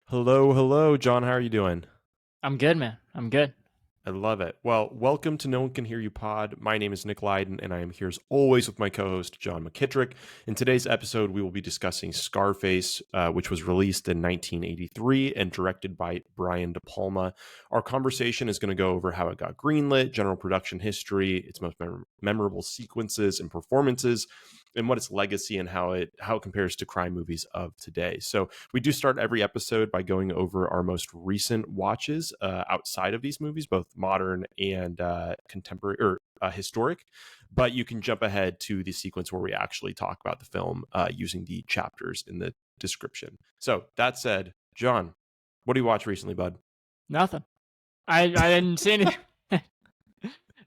Hello, hello, John. How are you doing? I'm good, man. I'm good. I love it. Well, welcome to No One Can Hear You Pod. My name is Nick Lydon, and I am here as always with my co-host John McKittrick. In today's episode, we will be discussing Scarface, which was released in 1983 and directed by Brian De Palma. Our conversation is going to go over how it got greenlit, general production history, its most memorable sequences and performances, and what its legacy and how it compares to crime movies of today. So we do start every episode by going over our most recent watches outside of these movies, both modern and contemporary or historic. But you can jump ahead to the sequence where we actually talk about the film using the chapters in the description. So that said, John, what do you watch recently, bud? Nothing. I didn't see anything.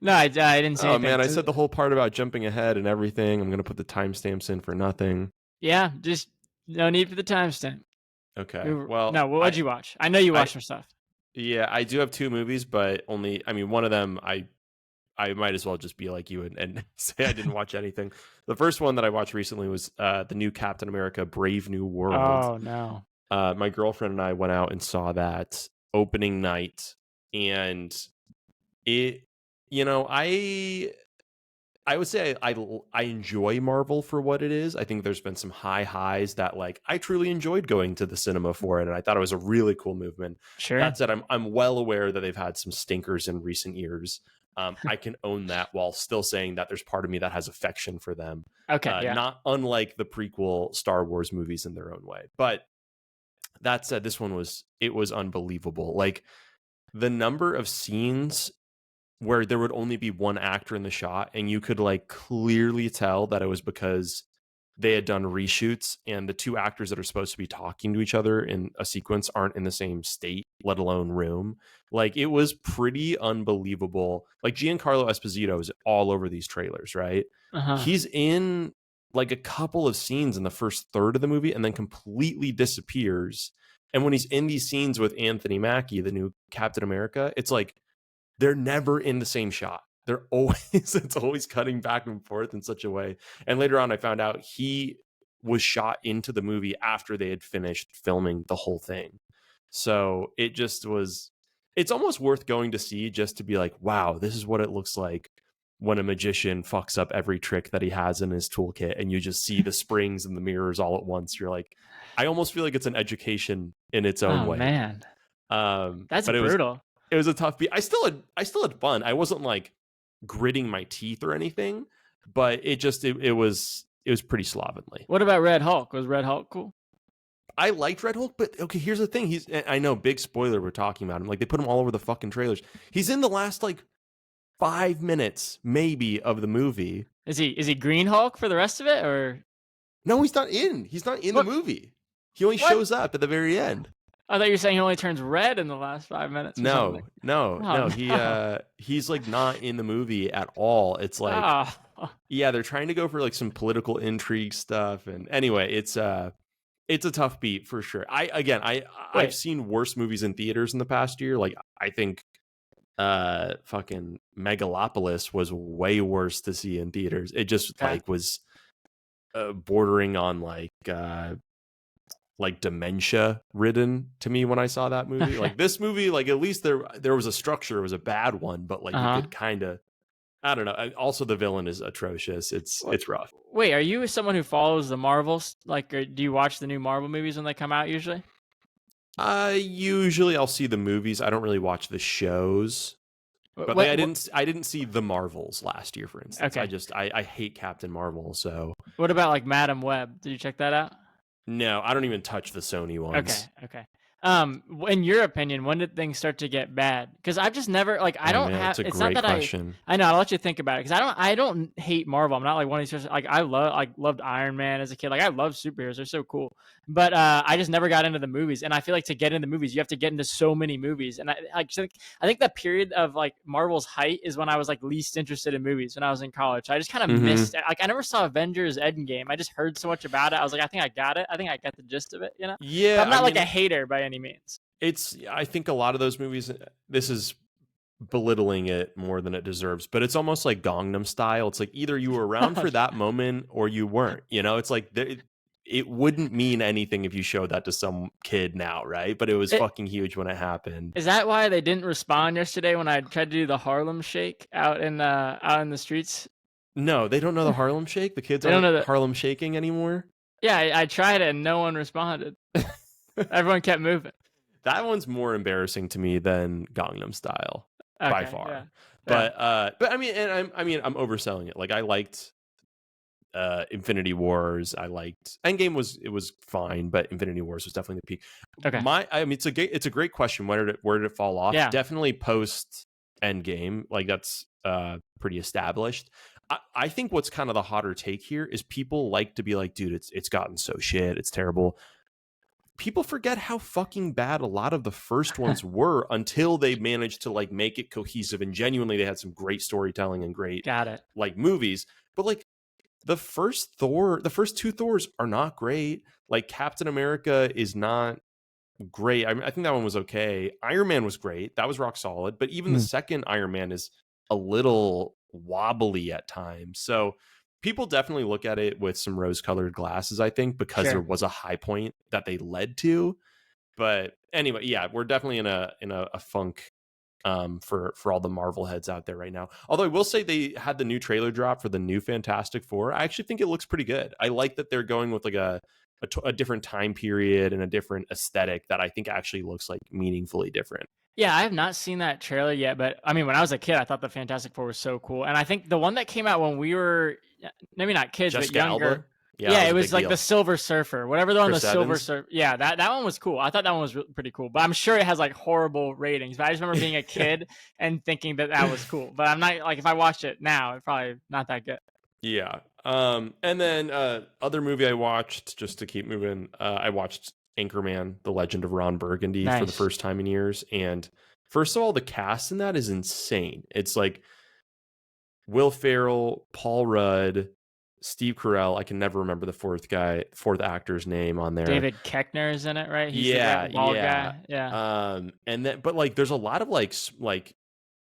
No, I didn't see Oh anything. man, I said the whole part about jumping ahead and everything. I'm gonna put the timestamps in for nothing. Yeah, just no need for the timestamp. Okay. Well, No, what'd you watch? I know you watched some stuff. Yeah, I do have two movies, but only, I mean, one of them I might as well just be like you and say I didn't watch anything. The first one that I watched recently was the new Captain America Brave New World. Oh, no. My girlfriend and I went out and saw that opening night, and it, I would say I enjoy Marvel for what it is. I think there's been some high highs that like I truly enjoyed going to the cinema for it, and I thought it was a really cool movement. Sure. That said, I'm well aware that they've had some stinkers in recent years. I can own that while still saying that there's part of me that has affection for them. Okay, yeah. Not unlike the prequel Star Wars movies in their own way. But that said, this one was unbelievable. Like the number of scenes where there would only be one actor in the shot, and you could like clearly tell that it was because they had done reshoots and the two actors that are supposed to be talking to each other in a sequence aren't in the same state, let alone room. Like it was pretty unbelievable. Like Giancarlo Esposito is all over these trailers, right? Uh-huh. He's in like a couple of scenes in the first third of the movie and then completely disappears. And when he's in these scenes with Anthony Mackie, the new Captain America, it's like they're never in the same shot. They're always, it's always cutting back and forth in such a way. And later on, I found out he was shot into the movie after they had finished filming the whole thing. So it just was, it's almost worth going to see just to be like, wow, this is what it looks like when a magician fucks up every trick that he has in his toolkit and you just see the springs and the mirrors all at once. You're like, I almost feel like it's an education in its own way. Man. That's but brutal. It was a tough beat. I still had fun. I wasn't like gritting my teeth or anything, but it was pretty slovenly. What about Red Hulk? Was Red Hulk cool? I liked Red Hulk, but okay, here's the thing. I know, big spoiler, we're talking about him. Like they put him all over the fucking trailers. He's in the last like 5 minutes maybe of the movie. Is he Green Hulk for the rest of it, or no? He's not in the movie. He only shows up at the very end. I thought you were saying he only turns red in the last 5 minutes. No. He's like not in the movie at all. It's like, yeah, they're trying to go for like some political intrigue stuff. And anyway, it's a tough beat for sure. I've seen worse movies in theaters in the past year. Like I think fucking Megalopolis was way worse to see in theaters. It just like was bordering on like dementia ridden to me when I saw that movie. Like this movie, like at least there was a structure. It was a bad one, but like you could kind of, I don't know. Also, the villain is atrocious. It's rough. Wait, are you someone who follows the Marvels? Like, or do you watch the new Marvel movies when they come out usually? Usually I'll see the movies. I don't really watch the shows. But I didn't see the Marvels last year, for instance. Okay. I hate Captain Marvel. So what about like Madam Web? Did you check that out? No, I don't even touch the Sony ones. Okay. In your opinion, when did things start to get bad? Because I've just never like I don't have. It's not that question. I know. I'll let you think about it because I don't hate Marvel. I'm not like one of these. Like I loved Iron Man as a kid. Like I love superheroes. They're so cool. But I just never got into the movies. And I feel like to get into the movies, you have to get into so many movies. And I think that period of like Marvel's height is when I was like least interested in movies when I was in college. I just kind of missed. Like I never saw Avengers Endgame. I just heard so much about it. I was like, I think I got it. I think I got the gist of it. You know? Yeah. But I'm not like a hater by any means. I think a lot of those movies, this is belittling it more than it deserves, but it's almost like Gangnam Style. It's like either you were around for that moment or you weren't, you know. It's like it wouldn't mean anything if you showed that to some kid now, right? But it was fucking huge when it happened. Is that why they didn't respond yesterday when I tried to do the Harlem Shake out in the streets? No, they don't know the Harlem Shake. The kids They don't aren't know that. Harlem shaking anymore. Yeah, I tried it and no one responded. Everyone kept moving. That one's more embarrassing to me than Gangnam Style by far. Yeah. But I mean, I'm overselling it. Like I liked Infinity Wars. I liked Endgame it was fine, but Infinity Wars was definitely the peak. Okay. I mean, it's a great question. Where did it fall off? Yeah. Definitely post Endgame. Like that's pretty established. I think what's kind of the hotter take here is people like to be like, dude, it's gotten so shit, it's terrible. People forget how fucking bad a lot of the first ones were until they managed to like make it cohesive, and genuinely they had some great storytelling and great like movies. But like the first two Thors are not great. Like Captain America is not great. I mean, I think that one was okay. Iron Man was great. That was rock solid. But even the second Iron Man is a little wobbly at times. So people definitely look at it with some rose-colored glasses, I think, because there was a high point that they led to. But anyway, yeah, we're definitely in a funk for all the Marvel heads out there right now. Although I will say they had the new trailer drop for the new Fantastic Four. I actually think it looks pretty good. I like that they're going with like a different time period and a different aesthetic that I think actually looks like meaningfully different. Yeah, I have not seen that trailer yet, but I mean, when I was a kid, I thought the Fantastic Four was so cool. And I think the one that came out when we were maybe not kids, Jessica but younger. Alba? Yeah, it was like the Silver Surfer, whatever they're on the Silver Surfer. Yeah, that one was cool. I thought that one was pretty cool, but I'm sure it has like horrible ratings. But I just remember being a kid and thinking that was cool. But I'm not like, if I watched it now, it's probably not that good. Yeah. And then other movie I watched, just to keep moving, I watched Anchorman: The Legend of Ron Burgundy for the first time in years. And first of all, the cast in that is insane. It's like Will Ferrell, Paul Rudd, Steve Carell. I can never remember the fourth actor's name on there. David Koechner is in it, right? He's the bald guy. Yeah. And then, but like, there's a lot of like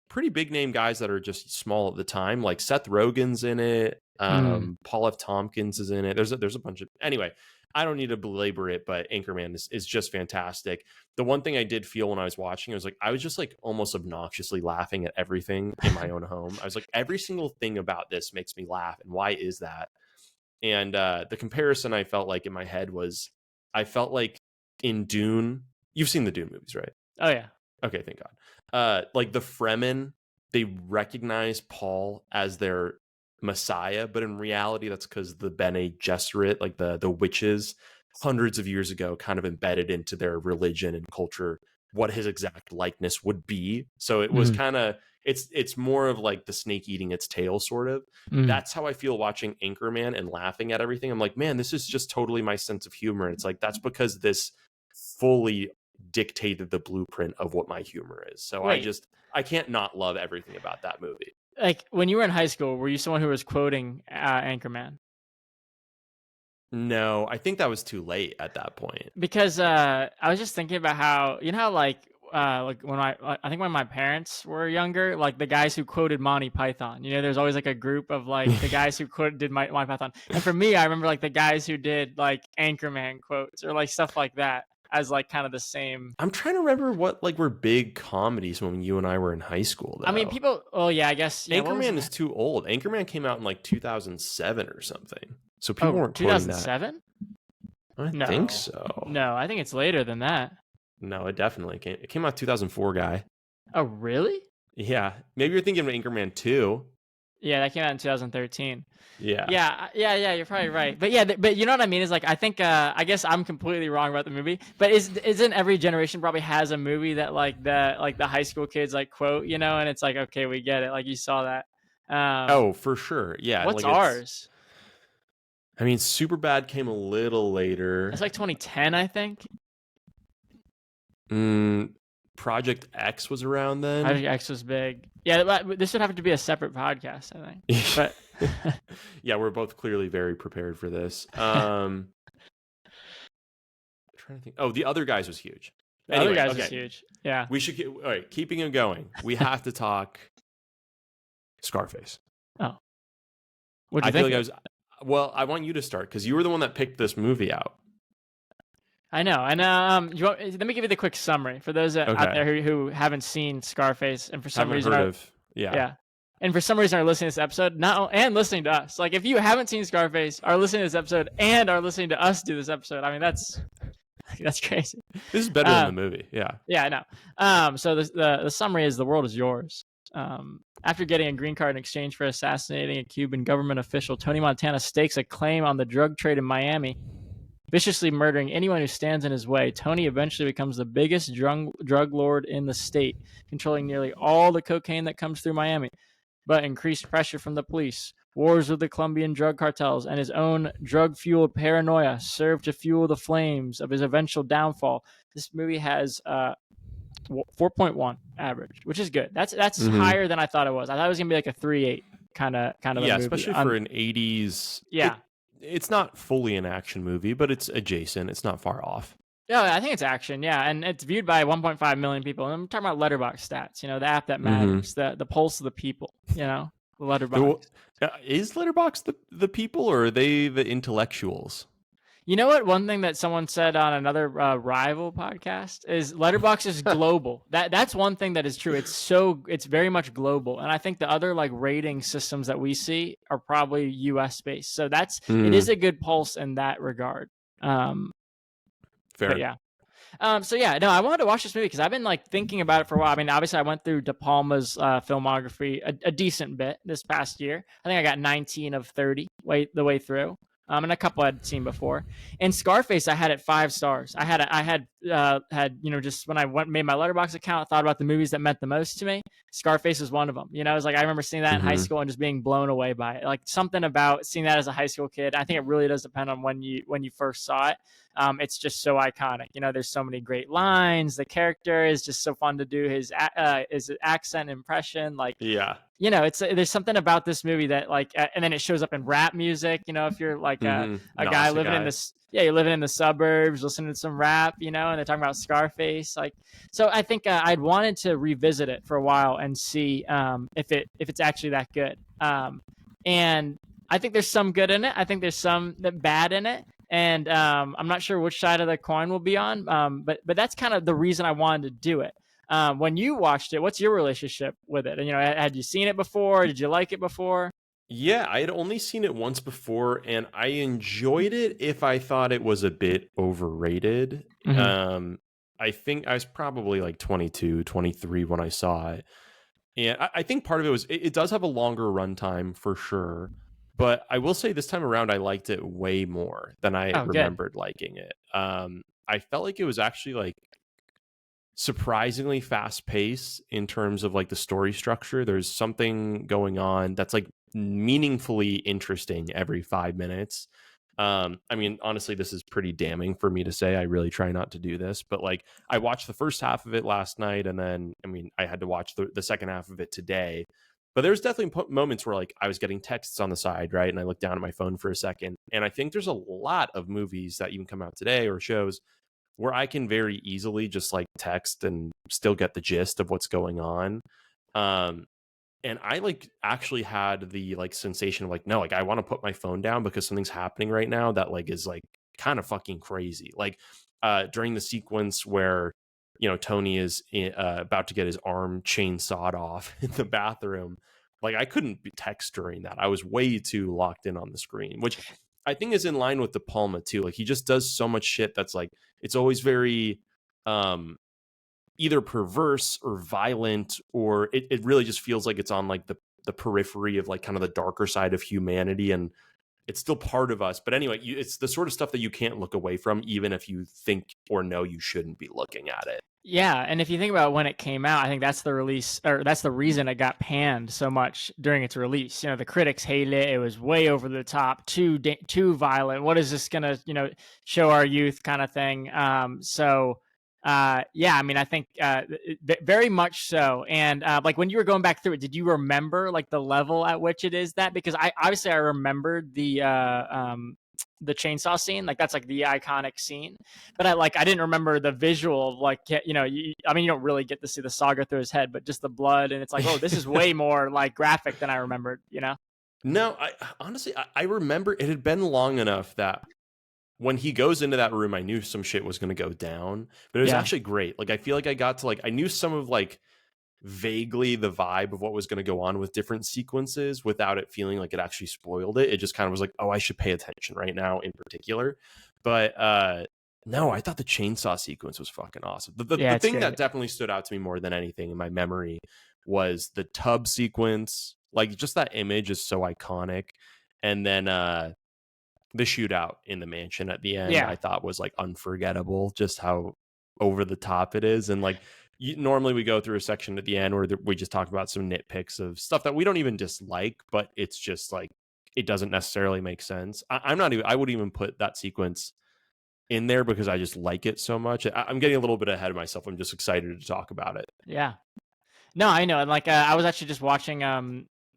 pretty big name guys that are just small at the time. Like Seth Rogen's in it. Paul F. Tompkins is in it. There's a bunch of, anyway, I don't need to belabor it, but Anchorman is just fantastic. The one thing I did feel when I was watching, I was just like almost obnoxiously laughing at everything in my own home. I was like, every single thing about this makes me laugh. And why is that? And the comparison I felt like in my head was, I felt like in Dune, you've seen the Dune movies, right? Oh yeah. Okay, thank God. Like the Fremen, they recognize Paul as their Messiah, but in reality, that's because the Bene Gesserit, like the witches, hundreds of years ago, kind of embedded into their religion and culture what his exact likeness would be. So it was kind of, it's more of like the snake eating its tail, sort of. That's how I feel watching Anchorman and laughing at everything. I'm like, man, this is just totally my sense of humor. And it's like, that's because this fully dictated the blueprint of what my humor is. So I can't not love everything about that movie. Like when you were in high school, were you someone who was quoting Anchorman? No, I think that was too late at that point. Because I was just thinking about how, you know how like when I think when my parents were younger, like the guys who quoted Monty Python, you know, there's always like a group of like the guys who did Monty Python. And for me, I remember like the guys who did like Anchorman quotes or like stuff like that as like kind of the same. I'm trying to remember what like were big comedies when you and I were in high school, though. I mean, people, oh yeah, I guess. Yeah, Anchorman is too old. Anchorman came out in like 2007 or something. So people weren't quoting that. 2007? I think so. No, I think it's later than that. No, it definitely came. It came out 2004, guy. Oh, really? Yeah. Maybe you're thinking of Anchorman 2. Yeah, that came out in 2013. Yeah. Yeah, you're probably right. But yeah, but you know what I mean? Is like, I think, I guess I'm completely wrong about the movie, but isn't every generation probably has a movie that like the high school kids like quote, you know, and it's like, okay, we get it. Like you saw that. Oh, for sure. Yeah. What's ours? I mean, Superbad came a little later. It's like 2010, I think. Project X was around then. Project X was big. Yeah, this would have to be a separate podcast, I think. But yeah, we're both clearly very prepared for this. I'm trying to think. Oh, The Other Guys was huge. The Other Guys was huge. Yeah. We should all right, keeping it going. We have to talk Scarface. Oh. What do you think? Well, I want you to start because you were the one that picked this movie out. I know. And let me give you the quick summary for those out Okay. there who haven't seen Scarface and for some Haven't reason heard are of. Yeah. yeah. And for some reason are listening to this episode, and listening to us. Like if you haven't seen Scarface, are listening to this episode and are listening to us do this episode, I mean that's crazy. This is better than the Um, movie. Yeah. yeah, I know. So the summary is the world is yours. After getting a green card in exchange for assassinating a Cuban government official, Tony Montana stakes a claim on the drug trade in Miami. Viciously murdering anyone who stands in his way, Tony eventually becomes the biggest drug lord in the state, controlling nearly all the cocaine that comes through Miami. But increased pressure from the police, wars with the Colombian drug cartels, and his own drug-fueled paranoia serve to fuel the flames of his eventual downfall. This movie has 4.1 average, which is good. That's higher than I thought it was. I thought it was gonna be like a 3.8 kind of a Yeah, movie. especially for an 80s. Yeah. It's not fully an action movie, but it's adjacent. It's not far off. Yeah, I think it's action. Yeah, and it's viewed by 1.5 million people. And I'm talking about Letterboxd stats. The app that matters, the pulse of the people. The Letterboxd. Is Letterboxd the people, or are they the intellectuals? You know what? One thing that someone said on another rival podcast is Letterboxd is global. That's one thing that is true. It's very much global, and I think the other like rating systems that we see are probably U.S. based. So it is a good pulse in that regard. Fair. But yeah. I wanted to watch this movie because I've been like thinking about it for a while. I mean, obviously, I went through De Palma's filmography a decent bit this past year. I think I got 19 of 30 the way through. And a couple I'd seen before. And Scarface, I had it 5 stars. I had just when I made my Letterboxd account, thought about the movies that meant the most to me. Scarface was one of them. It was like I remember seeing that in high school and just being blown away by it. Like something about seeing that as a high school kid. I think it really does depend on when you first saw it. It's just so iconic. There's so many great lines. The character is just so fun to do. His accent impression, like yeah. There's something about this movie that like, and then it shows up in rap music. If you're like a guy living in this, you're living in the suburbs, listening to some rap, and they're talking about Scarface. Like, so I think I'd wanted to revisit it for a while and see if it's actually that good. And I think there's some good in it. I think there's some bad in it. And I'm not sure which side of the coin we'll be on. But that's kind of the reason I wanted to do it. When you watched it, what's your relationship with it? And had you seen it before? Did you like it before? Yeah, I had only seen it once before, and I enjoyed it if I thought it was a bit overrated. I think I was probably like 22, 23 when I saw it. And I think part of it was it does have a longer runtime for sure. But I will say this time around, I liked it way more than I remembered liking it. I felt like it was actually like surprisingly fast paced in terms of like the story structure. There's something going on that's like meaningfully interesting every 5 minutes. I mean, honestly, this is pretty damning for me to say. I really try not to do this, but like I watched the first half of it last night, and then I had to watch the second half of it today. But there's definitely moments where like I was getting texts on the side, right? And I looked down at my phone for a second. And I think there's a lot of movies that even come out today or shows where I can very easily just like text and still get the gist of what's going on. And I like actually had the like sensation of like, no, like I want to put my phone down because something's happening right now that like is like kind of fucking crazy. Like during the sequence where Tony is about to get his arm chainsawed off in the bathroom. Like I couldn't text during that. I was way too locked in on the screen, which I think is in line with De Palma too. Like he just does so much shit that's like it's always very either perverse or violent, or it really just feels like it's on like the periphery of like kind of the darker side of humanity, and it's still part of us. But anyway, it's the sort of stuff that you can't look away from, even if you think or know you shouldn't be looking at it. Yeah, and if you think about when it came out, I think that's the release, or that's the reason it got panned so much during its release. The critics hated it. It was way over the top, too violent. What is this gonna, show our youth, kind of thing. I think very much so. And like when you were going back through it, did you remember like the level at which it is that? Because I remembered the chainsaw scene, like that's like the iconic scene, but I didn't remember the visual of like, you don't really get to see the saga through his head, but just the blood, and it's like, oh, this is way more like graphic than I remembered. No, I honestly I remember it had been long enough that when he goes into that room, I knew some shit was going to go down, but it was Yeah. actually great. Like I feel like I got to I knew some of vaguely the vibe of what was going to go on with different sequences without it feeling like it actually spoiled it. It just kind of was like, oh, I should pay attention right now in particular. But no, I thought the chainsaw sequence was fucking awesome. Yeah, The it's thing that great. definitely stood out to me more than anything in my memory was the tub sequence. Like just that image is so iconic. And then the shootout in the mansion at the end Yeah. I thought was unforgettable, just how over the top it is. And normally we go through a section at the end where we just talk about some nitpicks of stuff that we don't even dislike, but it's just it doesn't necessarily make sense. I'm not even, I would even put that sequence in there because I just like it so much. I'm getting a little bit ahead of myself. I'm just excited to talk about it. Yeah. No, I know. And I was actually just watching.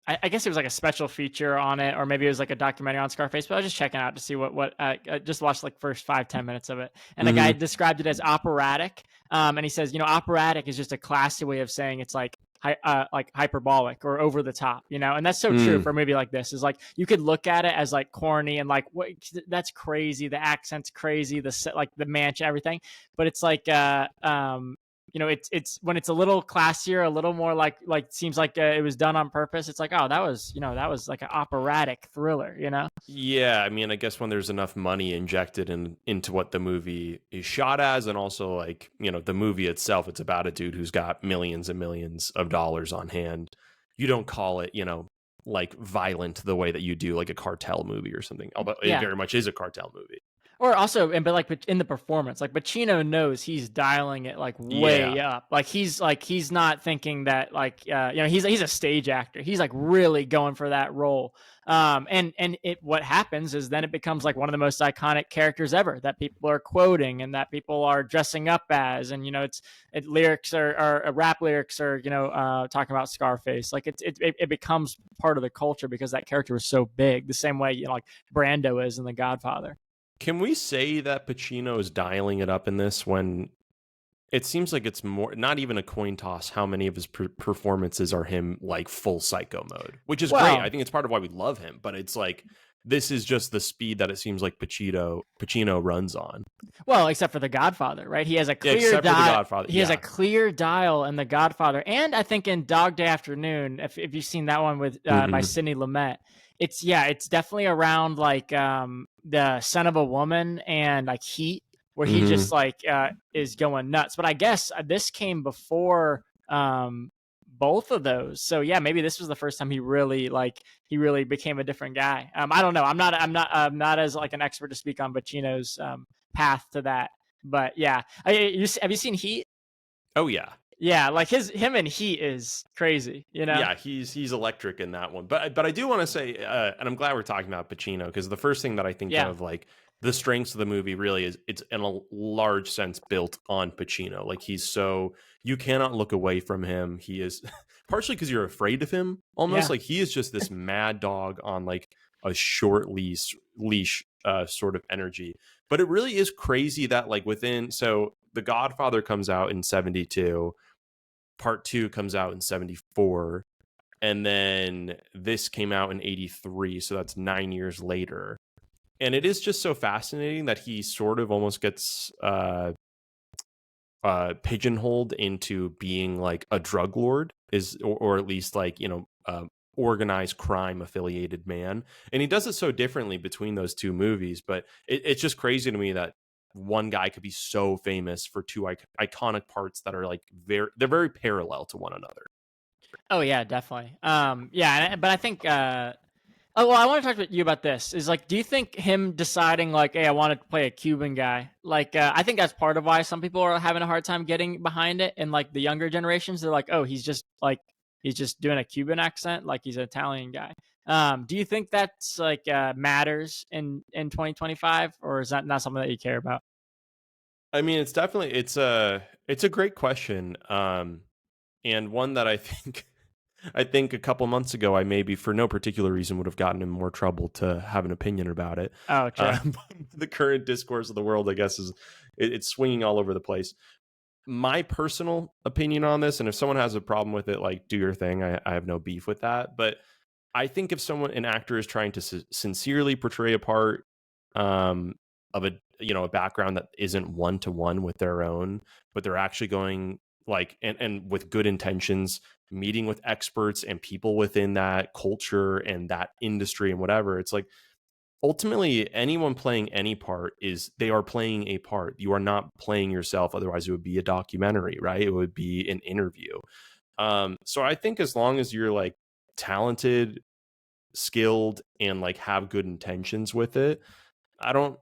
I guess it was like a special feature on it, or maybe it was like a documentary on Scarface. But I was just checking out to see what. I just watched like first 5-10 minutes of it, and the guy Mm-hmm. described it as operatic. And he says, operatic is just a classy way of saying it's like hyperbolic or over the top, and that's so true Mm. for a movie like this. Is like you could look at it as like corny and like what that's crazy, the accent's crazy, the set, like the mansion, everything, but it's like it's when it's a little classier, a little more like seems like it was done on purpose. It's like, oh, that was like an operatic thriller. Yeah, I mean, I guess when there's enough money injected into what the movie is shot as, and also the movie itself, it's about a dude who's got millions and millions of dollars on hand. You don't call it, violent the way that you do like a cartel movie or something. Although it Yeah. very much is a cartel movie. Or also, but like in the performance, like Pacino knows he's dialing it like Yeah. way up. He's not thinking that he's a stage actor. He's like really going for that role. And what happens is then it becomes like one of the most iconic characters ever that people are quoting and that people are dressing up as. And lyrics are rap lyrics are talking about Scarface. Like it becomes part of the culture because that character was so big. The same way like Brando is in The Godfather. Can we say that Pacino is dialing it up in this when it seems like it's more not even a coin toss how many of his performances are him full psycho mode, which is great. I Well, think it's part of why we love him, but it's this is just the speed that it seems like Pacino runs on. Well, except for The Godfather, right? He has a Yeah, clear except for The dial. Godfather. He has a Yeah. clear dial in The Godfather, and I think in Dog Day Afternoon, if you've seen that one with by Mm-mm. Sidney Lumet, it's definitely around like the Son of a Woman and like Heat, where he Mm-hmm. just like is going nuts. But I guess this came before both of those, so yeah, maybe this was the first time he really became a different guy. I don't know. I'm not as like an expert to speak on Pacino's path to that. But yeah, have you seen Heat? Oh yeah. Yeah, like him and Heat is crazy. Yeah, he's electric in that one. But I do want to say, and I'm glad we're talking about Pacino because the first thing that I think Yeah, of the strengths of the movie really is it's in a large sense built on Pacino. Like he's so you cannot look away from him. He is partially because you're afraid of him, almost yeah. like he is just this mad dog on a short leash sort of energy. But it really is crazy that within The Godfather comes out in 72. Part 2 comes out in 74, and then this came out in 83, so that's 9 years later. And it is just so fascinating that he sort of almost gets pigeonholed into being like a drug lord, or at least organized crime affiliated man. And he does it so differently between those two movies, but it's just crazy to me that one guy could be so famous for two iconic parts that are they're very parallel to one another. Oh yeah, definitely. Yeah, but I think. Oh well, I want to talk to you about this. Is like, do you think him deciding like, hey, I want to play a Cuban guy? Like, I think that's part of why some people are having a hard time getting behind it. And like the younger generations, they're like, oh, he's just doing a Cuban accent, like he's an Italian guy. Do you think that's like matters in 2025, or is that not something that you care about? I mean, it's a great question, and one that I think I think a couple months ago I maybe for no particular reason would have gotten in more trouble to have an opinion about it. Oh, true. The current discourse of the world, I guess, is it's swinging all over the place. My personal opinion on this, and if someone has a problem with it, do your thing. I have no beef with that. But I think if an actor is trying to sincerely portray a part um, of a background that isn't one to one with their own, but they're actually going like and with good intentions, meeting with experts and people within that culture and that industry and whatever, it's like ultimately anyone playing any part is they are playing a part. You are not playing yourself, otherwise it would be a documentary, right? It would be an interview. So I think as long as you're like talented, skilled, and like have good intentions with it, I feel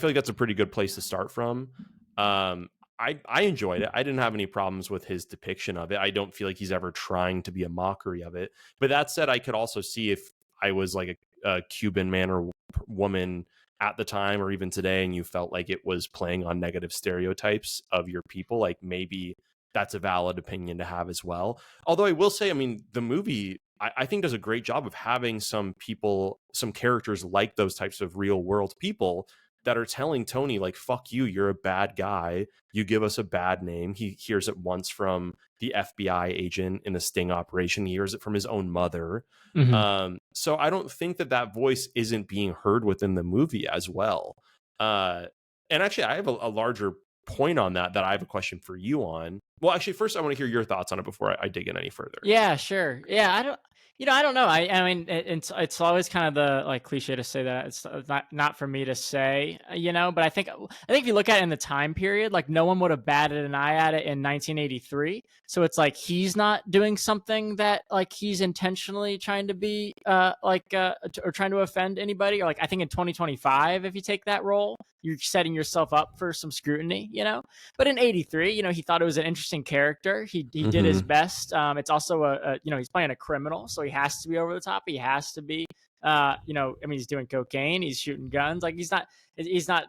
like that's a pretty good place to start from. um I enjoyed it. I didn't have any problems with his depiction of it. I don't feel like he's ever trying to be a mockery of it. But that said, I could also see if I was like a Cuban man or woman at the time or even today, and you felt like it was playing on negative stereotypes of your people, like maybe that's a valid opinion to have as well. Although I will say, the movie I think does a great job of having some people, some characters like those types of real world people that are telling Tony, like, fuck you, you're a bad guy. You give us a bad name. He hears it once from the FBI agent in the sting operation. He hears it from his own mother. Mhm. So I don't think that voice isn't being heard within the movie as well. Uh, and actually, I have a larger point on that I have a question for you on. Well, actually, first I want to hear your thoughts on it before I dig in any further. Yeah, sure. Yeah, I don't know. I mean, it's always kind of the like cliche to say that it's not for me to say, But I think if you look at it in the time period, like no one would have batted an eye at it in 1983. So it's like he's not doing something that like he's intentionally trying to be or trying to offend anybody. Or like I think in 2025, if you take that role, you're setting yourself up for some scrutiny. But in '83, he thought it was an interesting character. He did his Mm-hmm. best. It's also he's playing a criminal, so he has to be over the top. He has to be, he's doing cocaine, he's shooting guns. Like he's not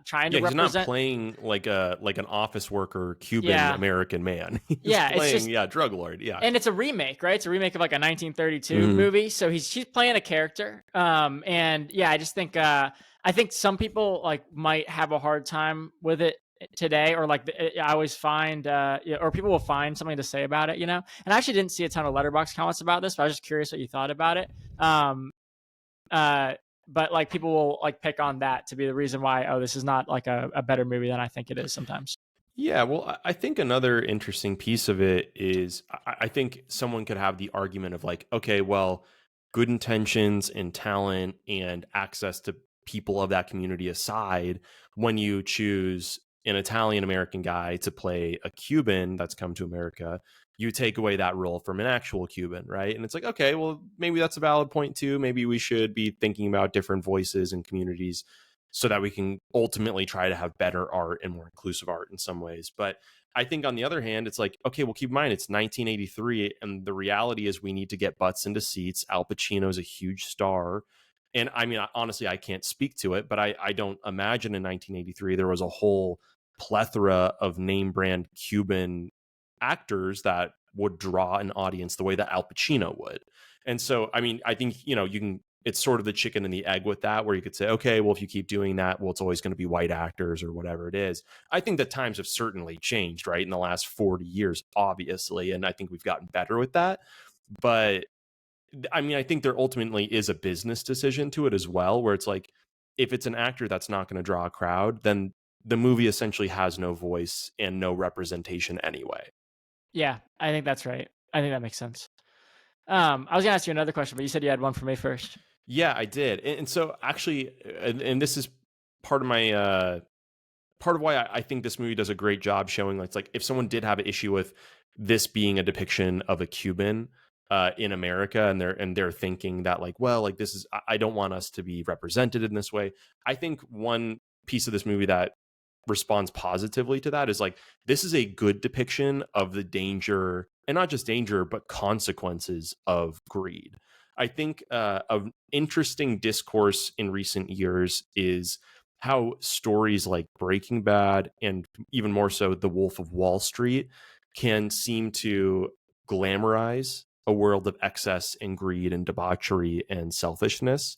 trying to Yeah, he's not represent. playing like an office worker Cuban Yeah, American man. He's yeah. It's playing, just, yeah, drug lord. Yeah. and it's a remake, right? It's a remake of like a 1932 Mm-hmm. movie. So he's playing a character. And yeah, I think some people like might have a hard time with it today, or like I always find, or people will find something to say about it. And I actually didn't see a ton of letterbox comments about this, but I was just curious what you thought about it. Um, uh, but like people will like pick on that to be the reason why, oh, this is not like a better movie than I think it is sometimes. Yeah, well, I think another interesting piece of it is I think someone could have the argument of like, okay, well, good intentions and talent and access to people of that community aside, when you choose an Italian American guy to play a Cuban that's come to America, you take away that role from an actual Cuban, right? And it's like, okay, well, maybe that's a valid point too. Maybe we should be thinking about different voices and communities so that we can ultimately try to have better art and more inclusive art in some ways. But I think on the other hand, it's like, okay, well, keep in mind it's 1983, and the reality is we need to get butts into seats. Al Pacino's a huge star. And honestly, I can't speak to it, but I don't imagine in 1983 there was a whole plethora of name brand Cuban actors that would draw an audience the way that Al Pacino would. And so, I think, you can, it's sort of the chicken and the egg with that, where you could say, okay, well, if you keep doing that, well, it's always going to be white actors or whatever it is. I think that times have certainly changed, right, in the last 40 years, obviously. And I think we've gotten better with that. But I think there ultimately is a business decision to it as well, where it's like, if it's an actor that's not going to draw a crowd, then the movie essentially has no voice and no representation anyway. Yeah, I think that's right. I think that makes sense. I was gonna ask you another question, but you said you had one for me first. Yeah, I did. And so actually, and this is part of my part of why I think this movie does a great job showing, like if someone did have an issue with this being a depiction of a Cuban in America, and they're thinking that like, well, like this is, I don't want us to be represented in this way. I think one piece of this movie that responds positively to that is like, this is a good depiction of the danger, and not just danger but consequences of greed. I think an interesting discourse in recent years is how stories like Breaking Bad, and even more so The Wolf of Wall Street, can seem to glamorize a world of excess and greed and debauchery and selfishness.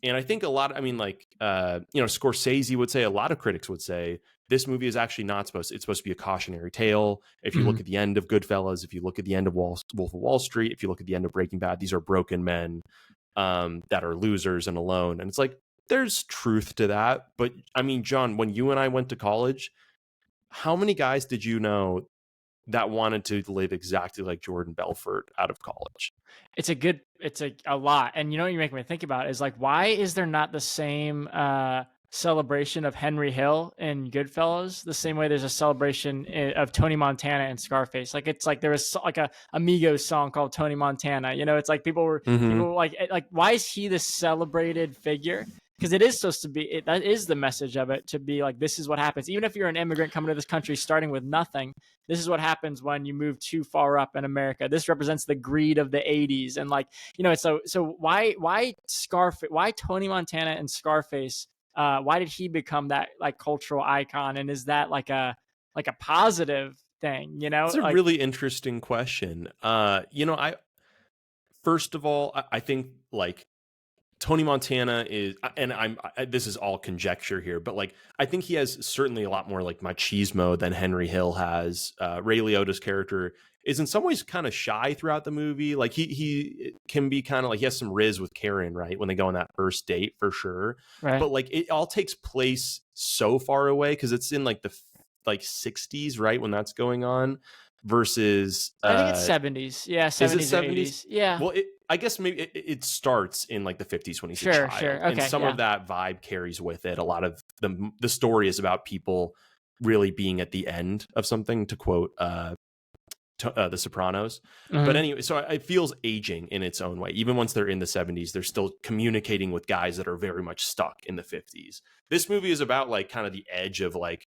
And I think a lot, Scorsese would say, a lot of critics would say, this movie is actually not it's supposed to be a cautionary tale. If you look Mhm. at the end of Goodfellas, if you look at the end of Wolf of Wall Street, if you look at the end of Breaking Bad, these are broken men that are losers and alone. And it's like, there's truth to that. But I mean, John, when you and I went to college, how many guys did you know that wanted to live exactly like Jordan Belfort out of college? It's a lot. And you know what you make me think about is like, why is there not the same celebration of Henry Hill in Goodfellas the same way there's a celebration of Tony Montana and Scarface? Like, it's like there was like a Amigos song called Tony Montana. You know, it's like Mm-hmm. people were like, why is he this celebrated figure? Because it is supposed to be, that is the message of it, to be like, this is what happens. Even if you're an immigrant coming to this country starting with nothing, this is what happens when you move too far up in America. This represents the greed of the 80s. And like, you know, so why Scarface, why Tony Montana and Scarface, why did he become that like cultural icon? And is that like a positive thing, you know? It's a Like, really interesting question. I first of all, I think like Tony Montana is, and this is all conjecture here, but like I think he has certainly a lot more like machismo than Henry Hill has. Ray Liotta's character is in some ways kind of shy throughout the movie. Like he can be kind of like, he has some riz with Karen, right, when they go on that first date for sure. right. But like it all takes place so far away because it's in like the like 60s, right, when that's going on, versus I think it's 70s. Yeah, is it 70s or 70s? 80s. Yeah. Well, I guess maybe it starts in like the 50s when he's a Sure, child, sure. and Okay, some yeah. of that vibe carries with it. A lot of the story is about people really being at the end of something, to quote The Sopranos. But Mhm. anyway, so it feels aging in its own way. Even once they're in the 70s, they're still communicating with guys that are very much stuck in the 50s. This movie is about like kind of the edge of like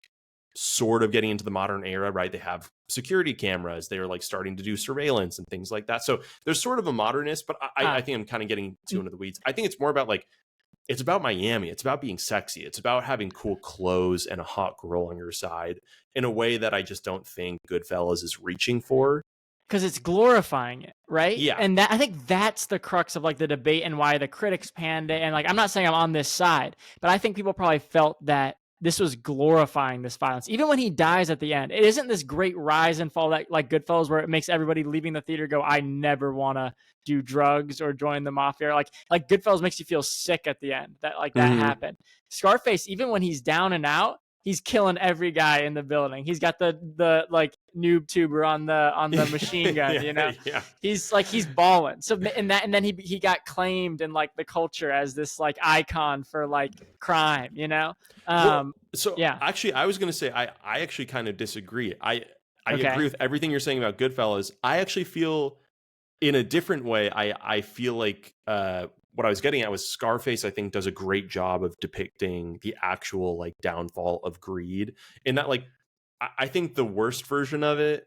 sort of getting into the modern era, right? They have security cameras. They're like starting to do surveillance and things like that. So there's sort of a modernist, but I Ah. think I'm kind of getting too into the weeds. I think it's more about like, it's about Miami. It's about being sexy. It's about having cool clothes and a hot girl on your side in a way that I just don't think Goodfellas is reaching for. Because it's glorifying it, right? Yeah. And that, I think that's the crux of like the debate and why the critics panned it. And like, I'm not saying I'm on this side, but I think people probably felt that this was glorifying this violence. Even when he dies at the end, it isn't this great rise and fall that like Goodfellas, where it makes everybody leaving the theater go, I never want to do drugs or join the mafia. Like Goodfellas makes you feel sick at the end that like that Mm-hmm. happened. Scarface, even when he's down and out, he's killing every guy in the building. He's got the like noob tuber on the machine gun, you know. Yeah. He's balling. So and then he got claimed in like the culture as this like icon for like crime, you know. Well, Um so yeah. actually, I was going to say I actually kind of disagree. I agree Okay. with everything you're saying about Goodfellas. I actually feel in a different way. I feel like what I was getting at was Scarface, I think, does a great job of depicting the actual like downfall of greed. In that, like, I think the worst version of it,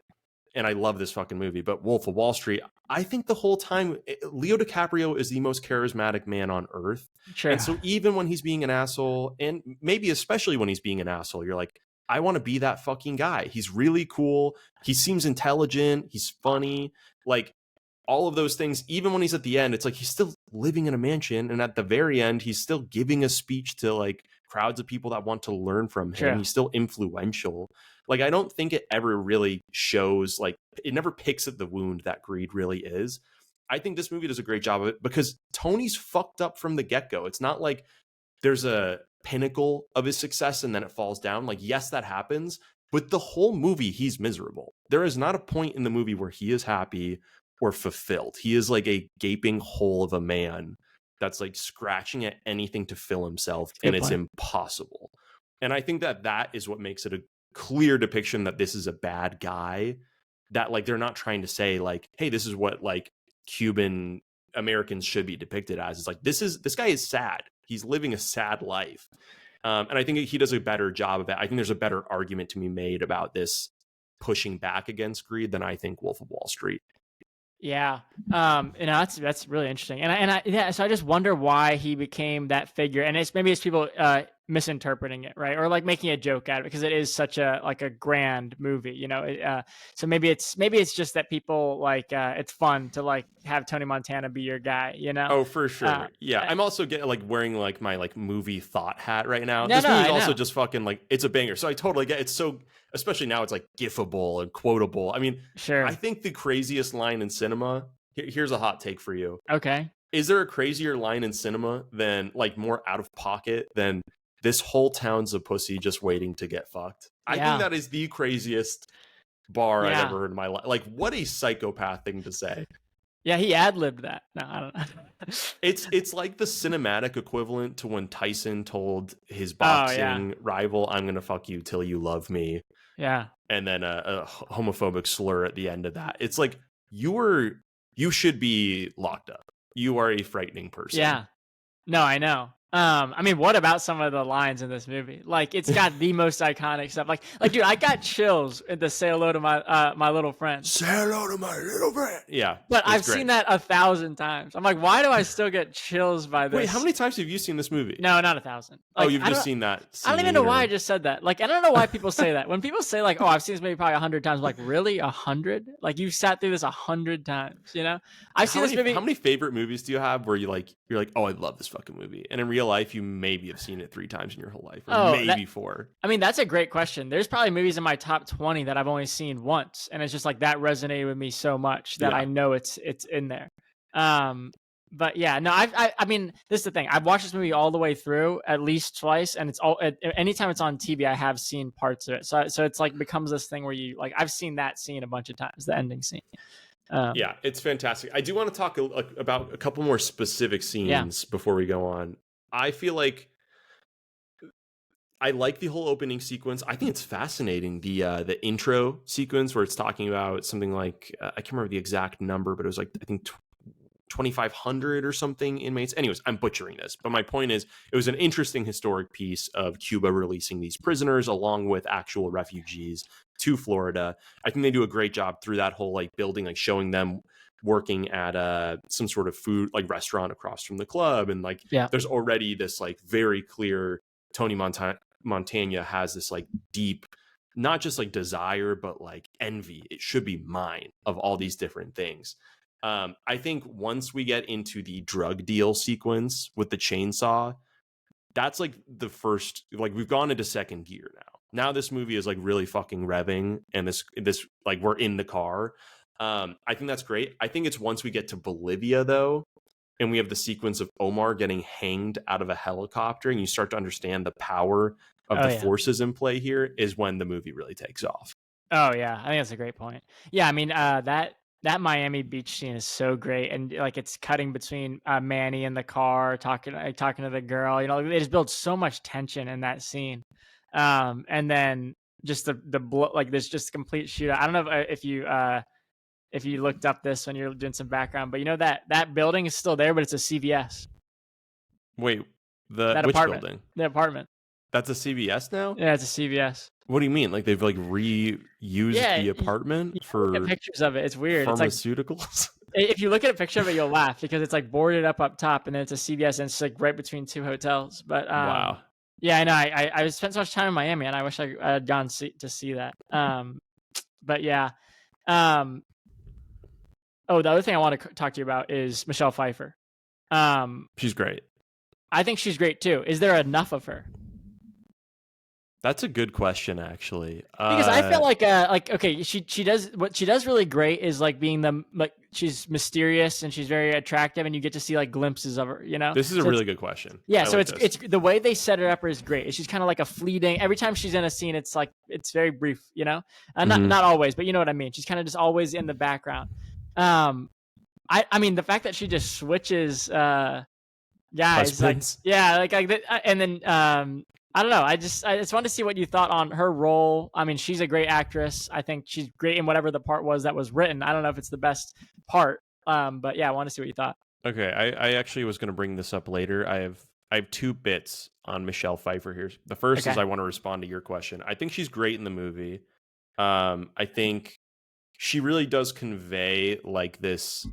and I love this fucking movie, but Wolf of Wall Street, I think the whole time Leo DiCaprio is the most charismatic man on earth. Sure. And so even when he's being an asshole, and maybe especially when he's being an asshole, you're like, I want to be that fucking guy. He's really cool. He seems intelligent. He's funny. Like all of those things, even when he's at the end, it's like he's still living in a mansion. And at the very end, he's still giving a speech to like crowds of people that want to learn from him. Sure. He's still influential. Like, I don't think it ever really shows, like, it never picks at the wound that greed really is. I think this movie does a great job of it because Tony's fucked up from the get-go. It's not like there's a pinnacle of his success and then it falls down. Like, yes, that happens, but the whole movie, he's miserable. There is not a point in the movie where he is happy or fulfilled. He is like a gaping hole of a man that's like scratching at anything to fill himself, and Good it's point. impossible. And I think that is what makes it a clear depiction that this is a bad guy, that like they're not trying to say like, hey, this is what like Cuban Americans should be depicted as. It's like, this guy is sad. He's living a sad life. And I think he does a better job of it. I think there's a better argument to be made about this pushing back against greed than I think Wolf of Wall Street. Yeah. You know, that's really interesting. And I yeah, so I just wonder why he became that figure. And maybe it's people misinterpreting it, right? Or like making a joke out of it because it is such a like a grand movie, you know. So maybe it's just that people like it's fun to like have Tony Montana be your guy, you know? Oh, for Uh, sure. Yeah. I'm also getting like wearing like my like movie thought hat right now. no, This no, movie's I also know. just fucking like, it's a banger. So I totally get it's so, especially now it's like gifable and quotable. I mean, I Sure. think the craziest line in cinema, here's a hot take for you. Okay. is there a crazier line in cinema than, like, more out of pocket than this whole town's a pussy just waiting to get fucked? I think Yeah. that is the craziest bar I've Yeah. ever heard in my life. Like, what a psychopath thing to say. Yeah, he ad-libbed that. No, I don't know. It's like the cinematic equivalent to when Tyson told his Oh, yeah. boxing rival, "I'm gonna fuck you till you love me," Yeah. and then a homophobic slur at the end of that. It's like you should be locked up. You are a frightening person. Yeah. No, I know. I mean, what about some of the lines in this movie? Like, it's got the most iconic stuff. Like, dude, I got chills at the "Say hello to my little friend." Say hello to my little friend. Yeah, But it's I've great. seen that 1,000 times. I'm like, why do I still get chills by this? Wait, how many times have you seen this movie? No, not 1,000. Oh, Like, you've just seen that I don't even scene know why or- I just said that. Like, I don't know why people say that. When people say like, "Oh, I've seen this movie probably 100 times," I'm like, really, 100? Like, you sat through this 100 times? You know, I've seen this movie. How many favorite movies do you have where you're like, oh, I love this fucking movie, and in real life you maybe have seen it 3 times in your whole life, or maybe 4? I mean, that's a great question. There's probably movies in my top 20 that I've only seen once, and it's just like that resonated with me so much that I know it's in there. But yeah, no, I mean, this is the thing. I've watched this movie all the way through at least twice, and it's all anytime it's on TV, I have seen parts of it. So it's like becomes this thing where you like I've seen that scene a bunch of times, the ending scene. Yeah, it's fantastic. I do want to talk about a couple more specific scenes before we go on. I feel like I like the whole opening sequence. I think it's fascinating. The intro sequence where it's talking about something like I can't remember the exact number, but it was like I think 2,500 or something inmates. Anyways, I'm butchering this, but my point is it was an interesting historic piece of Cuba releasing these prisoners along with actual refugees to Florida. I think they do a great job through that whole like building, like showing them working at some sort of food like restaurant across from the club, and like there's already this like very clear Tony Montana has this like deep, not just like desire, but like envy. It should be mine of all these different things. I think once we get into the drug deal sequence with the chainsaw, that's like the first, like we've gone into second gear now. Now this movie is like really fucking revving, and this like we're in the car. I think that's great. I think it's once we get to Bolivia though, and we have the sequence of Omar getting hanged out of a helicopter, and you start to understand the power of the forces in play here, is when the movie really takes off. Oh yeah, I think that's a great point. Yeah, I mean that Miami Beach scene is so great, and like it's cutting between Manny in the car talking to the girl. You know, they just build so much tension in that scene, and then just the like there's just a complete shootout. I don't know if you looked up this when you're doing some background, but you know that building is still there, but it's a CVS. Wait, that which apartment, building? The apartment. That's a CVS now? Yeah, it's a CVS. What do you mean? Like they've like reused the apartment for look at pictures of it. It's weird. Pharmaceuticals. It's like, if you look at a picture of it, you'll laugh because it's like boarded up top, and then it's a CVS, and it's like right between 2 hotels. But wow. Yeah, I know. I spent so much time in Miami, and I wish I had gone to see that. But yeah. Oh, the other thing I want to talk to you about is Michelle Pfeiffer. She's great. I think she's great too. Is there enough of her? That's a good question, actually. Because I feel like okay, she does what she does really great is like being she's mysterious and she's very attractive, and you get to see like glimpses of her. You know, this is a really good question. Yeah, so it's the way they set her up is great. She's kind of like a fleeting. Every time she's in a scene, it's like it's very brief. You know, not always, but you know what I mean. She's kind of just always in the background. I mean the fact that she just switches guys, husbands. Like and then I don't know. I just wanted to see what you thought on her role. I mean, she's a great actress. I think she's great in whatever the part was that was written. I don't know if it's the best part, but yeah, I want to see what you thought. Okay, I actually was going to bring this up later. I have 2 bits on Michelle Pfeiffer here. The first is I want to respond to your question. I think she's great in the movie. I think she really does convey like this.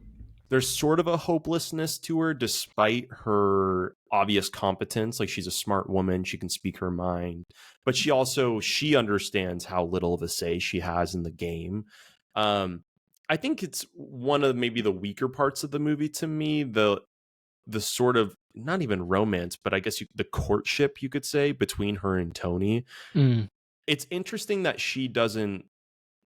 There's sort of a hopelessness to her despite her obvious competence. Like she's a smart woman. She can speak her mind, but she understands how little of a say she has in the game. I think it's one of maybe the weaker parts of the movie to me, the sort of not even romance, but I guess the courtship you could say between her and Tony. It's interesting that she doesn't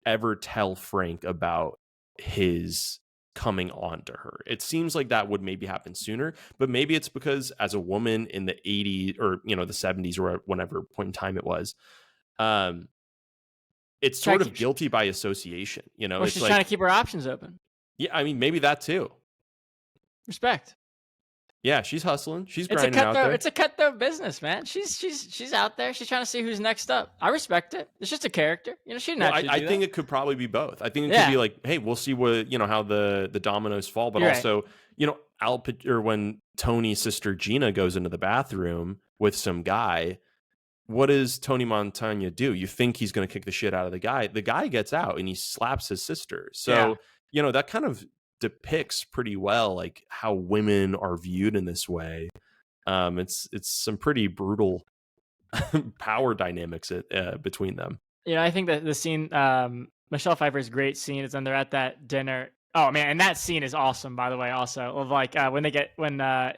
ever tell Frank about his coming on to her. It seems like that would maybe happen sooner, but maybe it's because as a woman in the 80s or the 70s or whenever point in time it was, it's Try sort to of keep, guilty by association. well, It's she's trying like, to keep her options open. yeah, I mean, maybe that too. Respect. Yeah, she's hustling. She's It's a grinding out cutthroat. there. It's a cutthroat business, man. She's out there. She's trying to see who's next up. I respect it. It's just a character. She Well, naturally I do think that. it could probably be both. I think it could Yeah, be like, hey, we'll see what how the dominoes fall, but you're right. also, or when Tony's sister Gina goes into the bathroom with some guy, what does Tony Montana do? You think he's going to kick the shit out of the guy. The guy gets out and he slaps his sister. Yeah. So, that kind of depicts pretty well like how women are viewed in this way. It's some pretty brutal power dynamics between them. I think that the scene, Michelle Pfeiffer's great scene is when they're at that dinner. Oh man, and that scene is awesome, by the way. Also, of like when he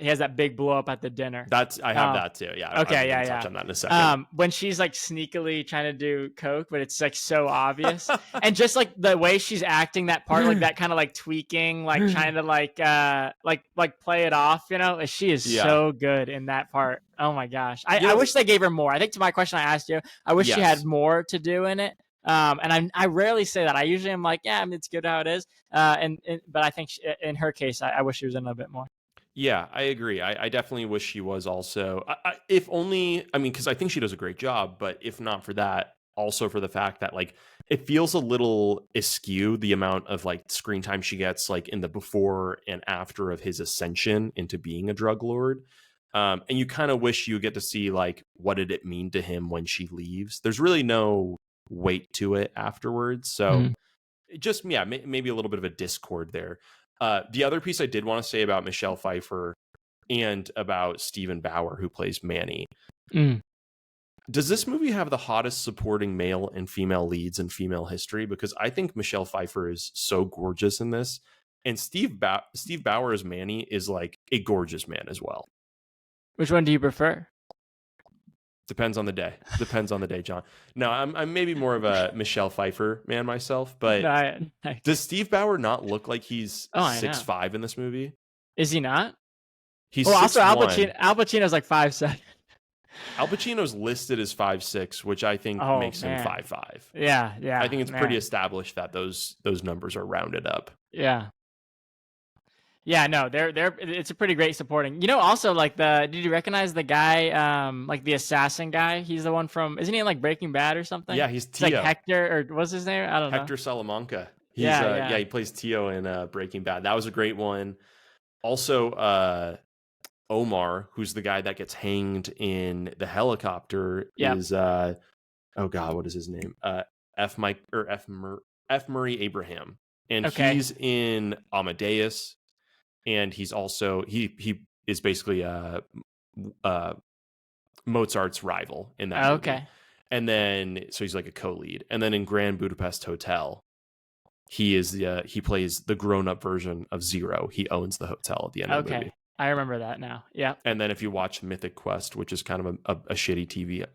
has that big blow up at the dinner. I have that too. Yeah. Okay. I'm gonna touch on that in a second. When she's like sneakily trying to do coke, but it's like so obvious, and just like the way she's acting that part, like that kind of like tweaking, like trying to like play it off. She is so good in that part. Oh my gosh, I wish they gave her more. I think to my question I asked you, I wish she had more to do in it. And I rarely say that. I usually am like, yeah, I mean, it's good how it is. But I think in her case, I wish she was in a little bit more. Yeah, I agree. I definitely wish she was also. If only, I mean, because I think she does a great job. But if not for that, also for the fact that like it feels a little askew the amount of like screen time she gets like in the before and after of his ascension into being a drug lord. And you kind of wish you get to see like what did it mean to him when she leaves. There's really no weight to it afterwards. So just maybe a little bit of a discord there. The other piece I did want to say about Michelle Pfeiffer and about Stephen Bauer, who plays Manny. Does this movie have the hottest supporting male and female leads in female history? Because I think Michelle Pfeiffer is so gorgeous in this, and Steve Bauer as Manny is like a gorgeous man as well. Which one do you prefer? Depends on the day. Depends on the day, John. No, I'm maybe more of a Michelle Pfeiffer man myself, but does Steve Bauer not look like he's 6'5" in this movie? Is he not? He's also Al Pacino's like 5'7". Al Pacino's listed as 5'6", which I think makes him 5'5". Yeah. I think it's pretty established that those numbers are rounded up. Yeah. Yeah, no, it's a pretty great supporting. Also like did you recognize the guy, like the assassin guy? He's the one from, isn't he in like Breaking Bad or something? Yeah, he's Tio. It's like Hector, or what's his name? I don't know. Hector Salamanca. He plays Tio in Breaking Bad. That was a great one. Also, Omar, who's the guy that gets hanged in the helicopter, is oh god, what is his name? F. Murray Abraham, and he's in Amadeus. And he's also he is basically Mozart's rival in that movie. And then so he's like a co-lead. And then in Grand Budapest Hotel, he plays the grown-up version of Zero. He owns the hotel at the end of the movie. I remember that now. Yeah. And then if you watch Mythic Quest, which is kind of a shitty TV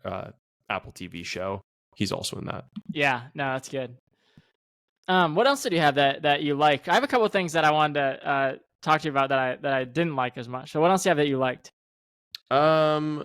Apple TV show, he's also in that. Yeah, no, that's good. What else did you have that you liked? I have a couple of things that I wanted to talk to you about that I didn't like as much. So what else do you have that you liked? I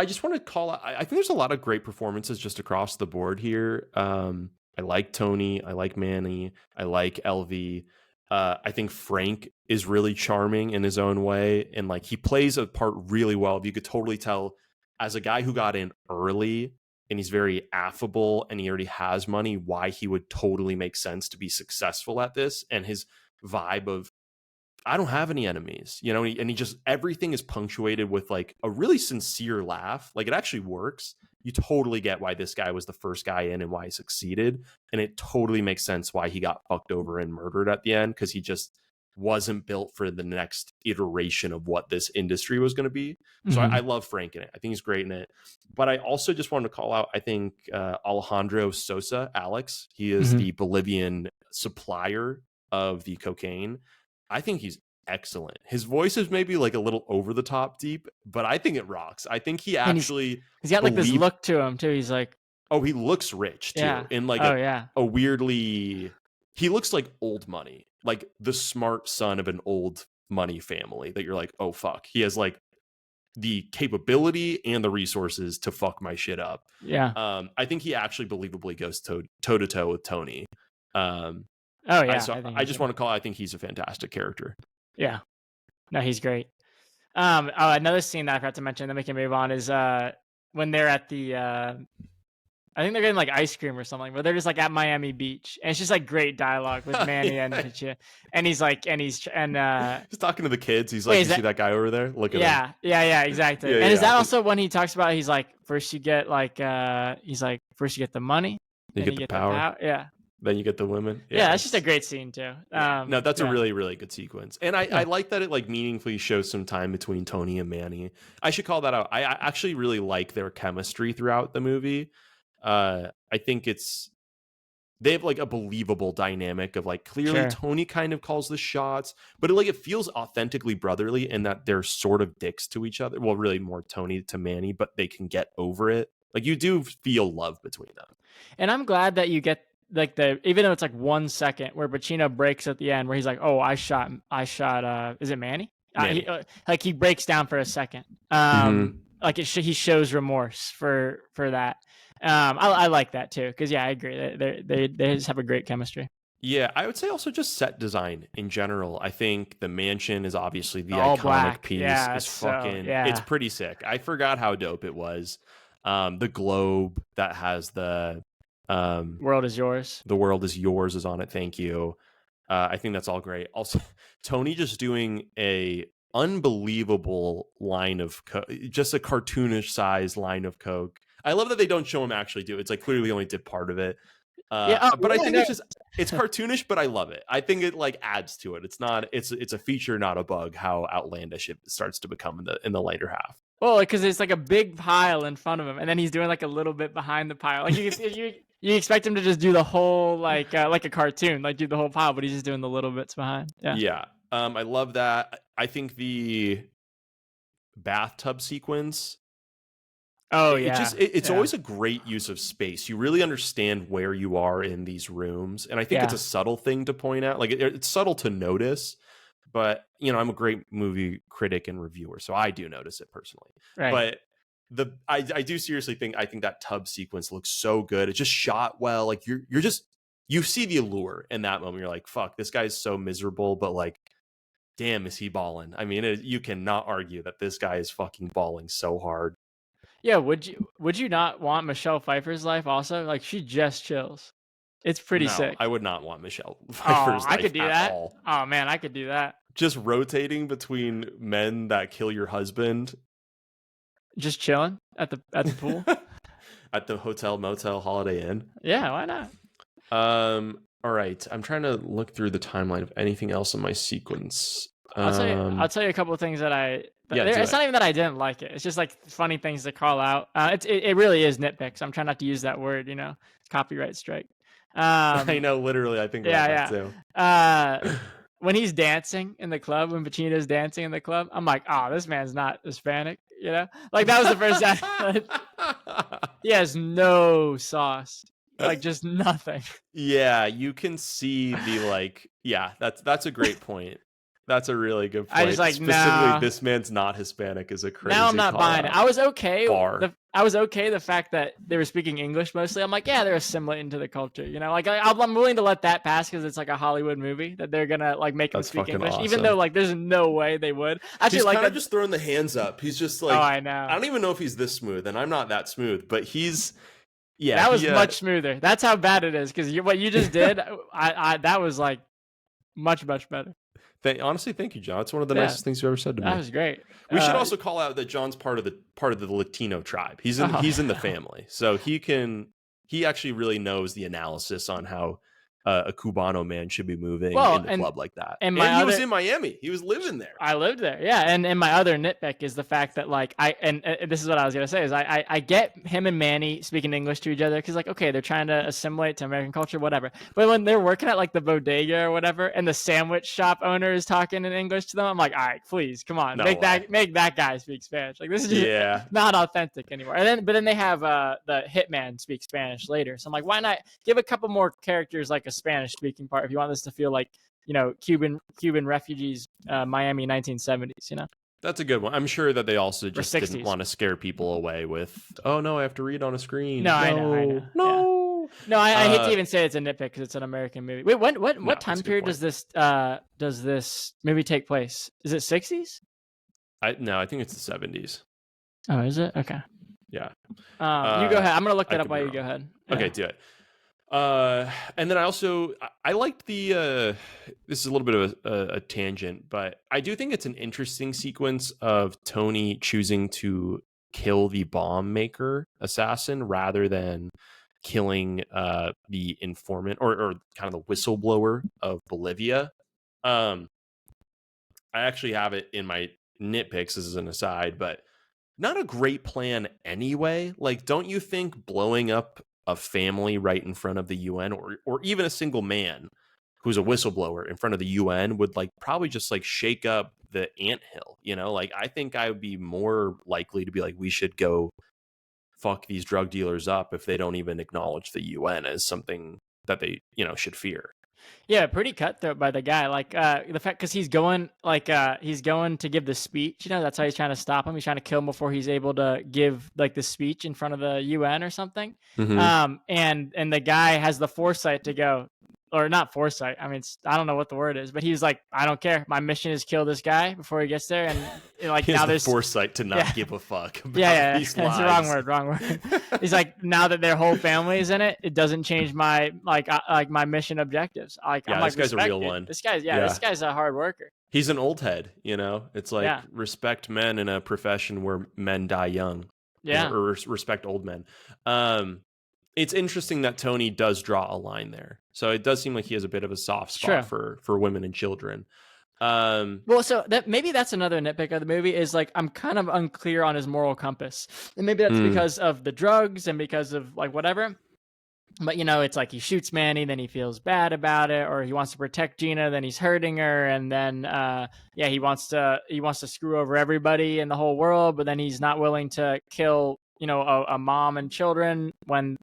just want to call out, I think there's a lot of great performances just across the board here. I like Tony, I like Manny, I like LV. I think Frank is really charming in his own way, and like he plays a part really well. You could totally tell as a guy who got in early and he's very affable and he already has money, why he would totally make sense to be successful at this. And his vibe of, I don't have any enemies, and he just, everything is punctuated with like a really sincere laugh. Like it actually works. You totally get why this guy was the first guy in and why he succeeded. And it totally makes sense why he got fucked over and murdered at the end, because he just wasn't built for the next iteration of what this industry was going to be. So I love Frank in it. I think he's great in it. But I also just wanted to call out, I think Alejandro Sosa, Alex, he is the Bolivian supplier of the cocaine. I think he's excellent. His voice is maybe like a little over the top deep, but I think it rocks. I think he actually, he's got like this look to him too. He's like, he looks rich too. In like a weirdly, he looks like old money, like the smart son of an old money family that you're like, oh fuck, he has like the capability and the resources to fuck my shit up. Yeah. I think he actually believably goes toe to toe with Tony. Um, Oh I yeah, so I think I so. just want to call. I think he's a fantastic character. Yeah. No, he's great. Oh, another scene that I forgot to mention, then we can move on, is when they're at the I think they're getting like ice cream or something, but they're just like at Miami Beach, and it's just like great dialogue with Manny and Pacha. And he's He's talking to the kids. He's like, wait, "You is that, see that guy over there? Look at him." yeah, exactly. Yeah, And is yeah. that also when he talks about, he's like, first you get like he's like, first you get the money, You then get you the get the power, power. Yeah. then you get the women. Yeah, Yeah, that's just a great scene too. yeah. No, that's a Yeah. really, really good sequence. And I Yeah. like that it like meaningfully shows some time between Tony and Manny. I should call that out. I actually really like their chemistry throughout the movie. I think they have like a believable dynamic of like clearly Sure. Tony kind of calls the shots, but it feels authentically brotherly in that they're sort of dicks to each other. Well, really more Tony to Manny, but they can get over it. Like you do feel love between them. And I'm glad that you get like even though it's like 1 second where Pacino breaks at the end where he's like, "Oh, I shot is it Manny?" Manny. Like he breaks down for a second. Like he shows remorse for that. I like that too, because yeah, I agree. They just have a great chemistry. Yeah, I would say also just set design in general. I think the mansion is obviously the All iconic black. piece. Yeah, It's so fucking yeah. it's pretty sick. I forgot how dope it was. The globe that has the World is yours. The world is yours is on it. Thank you. I think that's all great. Also, Tony just doing a unbelievable line of just a cartoonish size line of coke. I love that they don't show him actually do it. It's like clearly only did part of it. But I think it's cartoonish, but I love it. I think it like adds to it. It's a feature, not a bug, how outlandish it starts to become in the later half. Well, because it's like a big pile in front of him, and then he's doing like a little bit behind the pile. Like you expect him to just do the whole like a cartoon, like do the whole pile, but he's just doing the little bits behind. Yeah. Yeah. I love that. I think the bathtub sequence. Oh yeah. It's yeah. always a great use of space. You really understand where you are in these rooms, and I think it's a subtle thing to point out. Like it's subtle to notice, but I'm a great movie critic and reviewer, so I do notice it personally. Right. But I do seriously think that tub sequence looks so good. It's just shot well. Like you see the allure in that moment. You're like, fuck, this guy's so miserable, but like, damn, is he balling? I mean, you cannot argue that this guy is fucking balling so hard. Yeah, would you not want Michelle Pfeiffer's life also? Like she just chills. It's pretty sick. I would not want Michelle Pfeiffer's life I could do that. All. Oh man, I could do that. Just rotating between men that kill your husband. Just chilling at the pool. At the hotel, motel, Holiday Inn. Yeah, why not? All right. I'm trying to look through the timeline of anything else in my sequence. I'll tell you a couple of things that it's not even that I didn't like it. It's just like funny things to call out. It really is nitpicks. I'm trying not to use that word, copyright strike. I know, literally, I think about that too. When he's dancing in the club, when Pacino's dancing in the club, I'm like, oh, this man's not Hispanic, Like that was the first time. He has no sauce. Like just nothing. Yeah, you can see the that's a great point. That's a really good point. I just like, specifically, this man's not Hispanic is a crazy. Now I'm not buying it. I was okay. I was okay the fact that they were speaking English mostly. I'm like, yeah, they're assimilating to the culture. Like I'm willing to let that pass because it's like a Hollywood movie that they're gonna like make them speak English, awesome. Even though like there's no way they would. Actually, he's like kind of just throwing the hands up. He's just like, oh, I know. I don't even know if he's this smooth, and I'm not that smooth, but he's. Yeah, that was much smoother. That's how bad it is because what you just did, that was like much better. Honestly, thank you, John. It's one of the nicest things you ever said to me. That was great. We should also call out that John's part of the Latino tribe. He's in the family, so he actually really knows the analysis on how a Cubano man should be moving in the club like that. And he was in Miami. He was living there. I lived there, yeah. And my other nitpick is the fact that like this is what I was gonna say is I get him and Manny speaking English to each other because like okay they're trying to assimilate to American culture whatever, but when they're working at like the bodega or whatever and the sandwich shop owner is talking in English to them, I'm like all right, please come on, make that guy speak Spanish. Like this is just not authentic anymore. But then they have the hitman speak Spanish later, so I'm like why not give a couple more characters like a Spanish speaking part. If you want this to feel like, Cuban refugees, Miami 1970s, That's a good one. I'm sure that they also or just didn't 60s. want to scare people away with, oh no, I have to read on a screen. No, I know. No. Yeah. No, I hate to even say it's a nitpick because it's an American movie. Wait, what time period does this movie take place? Is it 60s? I think it's the 70s. Oh, is it? Okay. Yeah. You go ahead. I'm gonna look that up while you go ahead. Okay, Yeah. do it. And then I liked this is a little bit of a tangent, but I do think it's an interesting sequence of Tony choosing to kill the bomb maker assassin rather than killing the informant or kind of the whistleblower of Bolivia. I actually have it in my nitpicks as an aside, but not a great plan anyway. Like, don't you think blowing up a family right in front of the UN or even a single man who's a whistleblower in front of the UN would probably just shake up the anthill, Like, I think I would be more likely to be like, we should go fuck these drug dealers up if they don't even acknowledge the UN as something that they, should fear. Yeah, pretty cutthroat by the guy. The fact because he's going to give the speech. That's how he's trying to stop him. He's trying to kill him before he's able to give the speech in front of the UN or something. Mm-hmm. And the guy has the foresight to go, or not foresight. I mean, I don't know what the word is, but he was like, I don't care. My mission is kill this guy before he gets there. And he now has there's the foresight to not give a fuck. About these that's the wrong word. He's like, now that their whole family is in it, it doesn't change my my mission objectives. I'm this guy's a real one. This guy's a hard worker. He's an old head, It's respect men in a profession where men die young. Yeah, or respect old men. It's interesting that Tony does draw a line there. So it does seem like he has a bit of a soft spot for women and children. Well, so maybe that's another nitpick of the movie is I'm kind of unclear on his moral compass, and maybe that's because of the drugs and because of whatever. But it's he shoots Manny, then he feels bad about it, or he wants to protect Gina, then he's hurting her, and then he wants to screw over everybody in the whole world, but then he's not willing to kill a mom and children when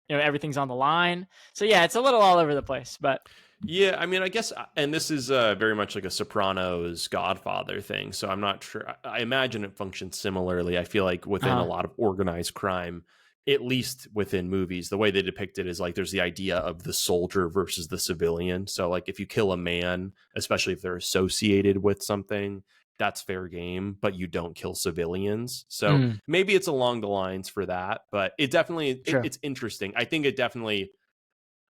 everything's on the line. So yeah, it's a little all over the place, but. Yeah, I mean, I guess, and this is very much like a Sopranos Godfather thing, so I'm not sure. I imagine it functions similarly. I feel like within a lot of organized crime, at least within movies, the way they depict it is there's the idea of the soldier versus the civilian. So if you kill a man, especially if they're associated with something, that's fair game, but you don't kill civilians. So maybe it's along the lines for that, but it definitely, it's interesting. I think it definitely,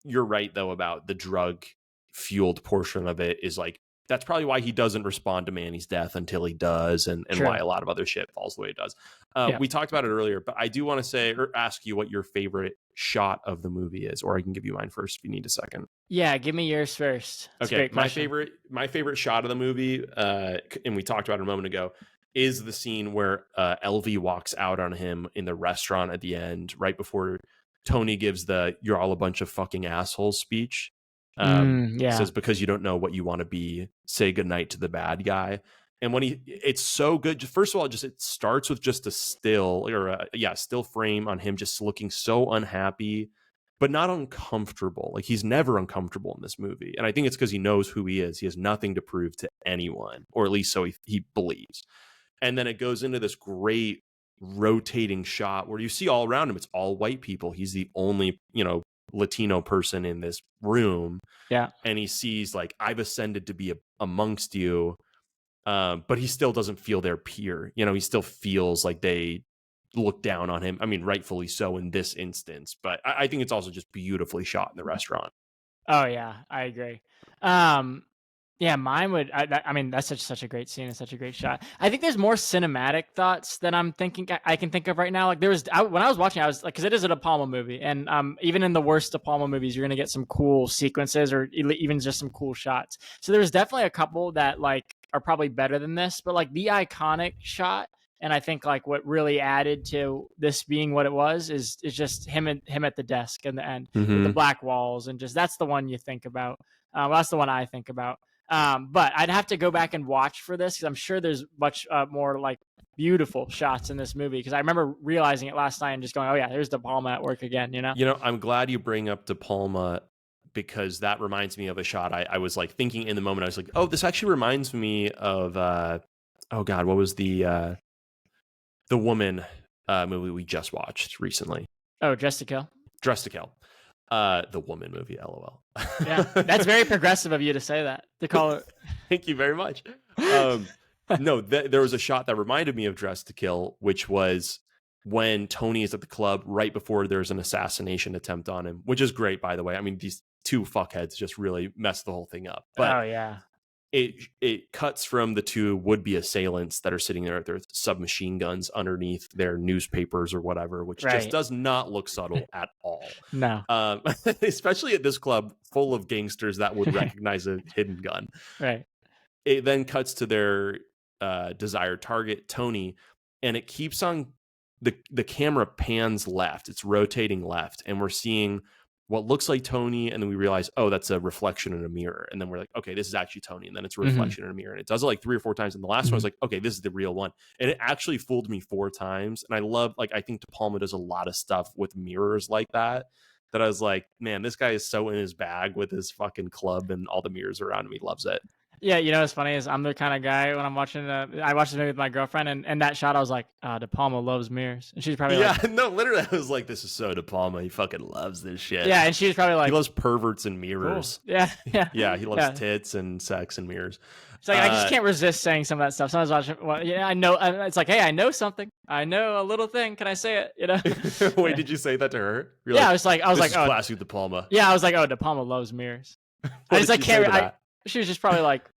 you're right though about the drug fueled portion of it is that's probably why he doesn't respond to Manny's death until he does, and why a lot of other shit falls the way it does. We talked about it earlier, but I do want to say or ask you what your favorite shot of the movie is, or I can give you mine first if you need a second. Yeah, give me yours first. That's okay, my favorite shot of the movie, and we talked about it a moment ago, is the scene where LV walks out on him in the restaurant at the end, right before Tony gives the "you're all a bunch of fucking assholes" speech. Says, because you don't know what you want to be, say goodnight to the bad guy. And when it's so good. First of all, it starts with just a still still frame on him just looking so unhappy, but not uncomfortable. He's never uncomfortable in this movie. And I think it's because he knows who he is. He has nothing to prove to anyone, or at least so he believes. And then it goes into this great rotating shot where you see all around him, it's all white people. He's the only, Latino person in this room. Yeah. And he sees I've ascended to be amongst you. But he still doesn't feel their peer. He still feels like they look down on him. I mean, rightfully so in this instance, but I think it's also just beautifully shot in the restaurant. Oh yeah, I agree. Yeah, mine would. I mean, that's such a great scene and such a great shot. I think there's more cinematic thoughts than I'm thinking I can think of right now. When I was watching, I was because it is a De Palma movie, and even in the worst De Palma movies, you're gonna get some cool sequences or even just some cool shots. So there's definitely a couple that are probably better than this, but the iconic shot, and I think what really added to this being what it was is just him at the desk in the end with the black walls, and just that's the one you think about. That's the one I think about. But I'd have to go back and watch for this because I'm sure there's much more beautiful shots in this movie, because I remember realizing it last night and just going, oh yeah, there's De Palma at work again. I'm glad you bring up De Palma because that reminds me of a shot. I was like thinking in the moment. I was like, oh, this actually reminds me of oh god, what was the woman movie we just watched recently? Oh, Dress to Kill. Dress to Kill. The woman movie, LOL. Yeah, that's very progressive of you to say that, to call it. Thank you very much. No, there was a shot that reminded me of Dress to Kill, which was when Tony is at the club right before there's an assassination attempt on him, which is great, by the way. I mean, these two fuckheads just really messed the whole thing up. But oh yeah, it cuts from the two would-be assailants that are sitting there with their submachine guns underneath their newspapers or whatever, which just does not look subtle at all. No. Especially at this club full of gangsters that would recognize a hidden gun. Right. It then cuts to their desired target, Tony, and it keeps on the camera pans left. It's rotating left, and we're seeing what looks like Tony, and then we realize, oh, that's a reflection in a mirror. And then we're like, okay, this is actually Tony. And then it's a reflection in a mirror. And it does it like 3 or 4 times. And the last one was like, okay, this is the real one. And it actually fooled me 4 times. And I love, like, I think De Palma does a lot of stuff with mirrors like that I was like, man, this guy is so in his bag with his fucking club and all the mirrors around him. He loves it. Yeah, you know what's funny is I'm the kind of guy when I'm watching I watched this movie with my girlfriend, and that shot I was like, De Palma loves mirrors, and she's probably like, no, literally I was like, this is so De Palma, he fucking loves this shit. Yeah, and she was probably like, he loves perverts and mirrors. Cool. Yeah, he loves tits and sex and mirrors. It's like I just can't resist saying some of that stuff. Sometimes watching, well, yeah, I know it's like, hey, I know something, I know a little thing. Can I say it? You know? Wait, did you say that to her? You're I was like, oh, classy De Palma. Yeah, I was like, oh, De Palma loves mirrors. I just like can't. She was just probably like,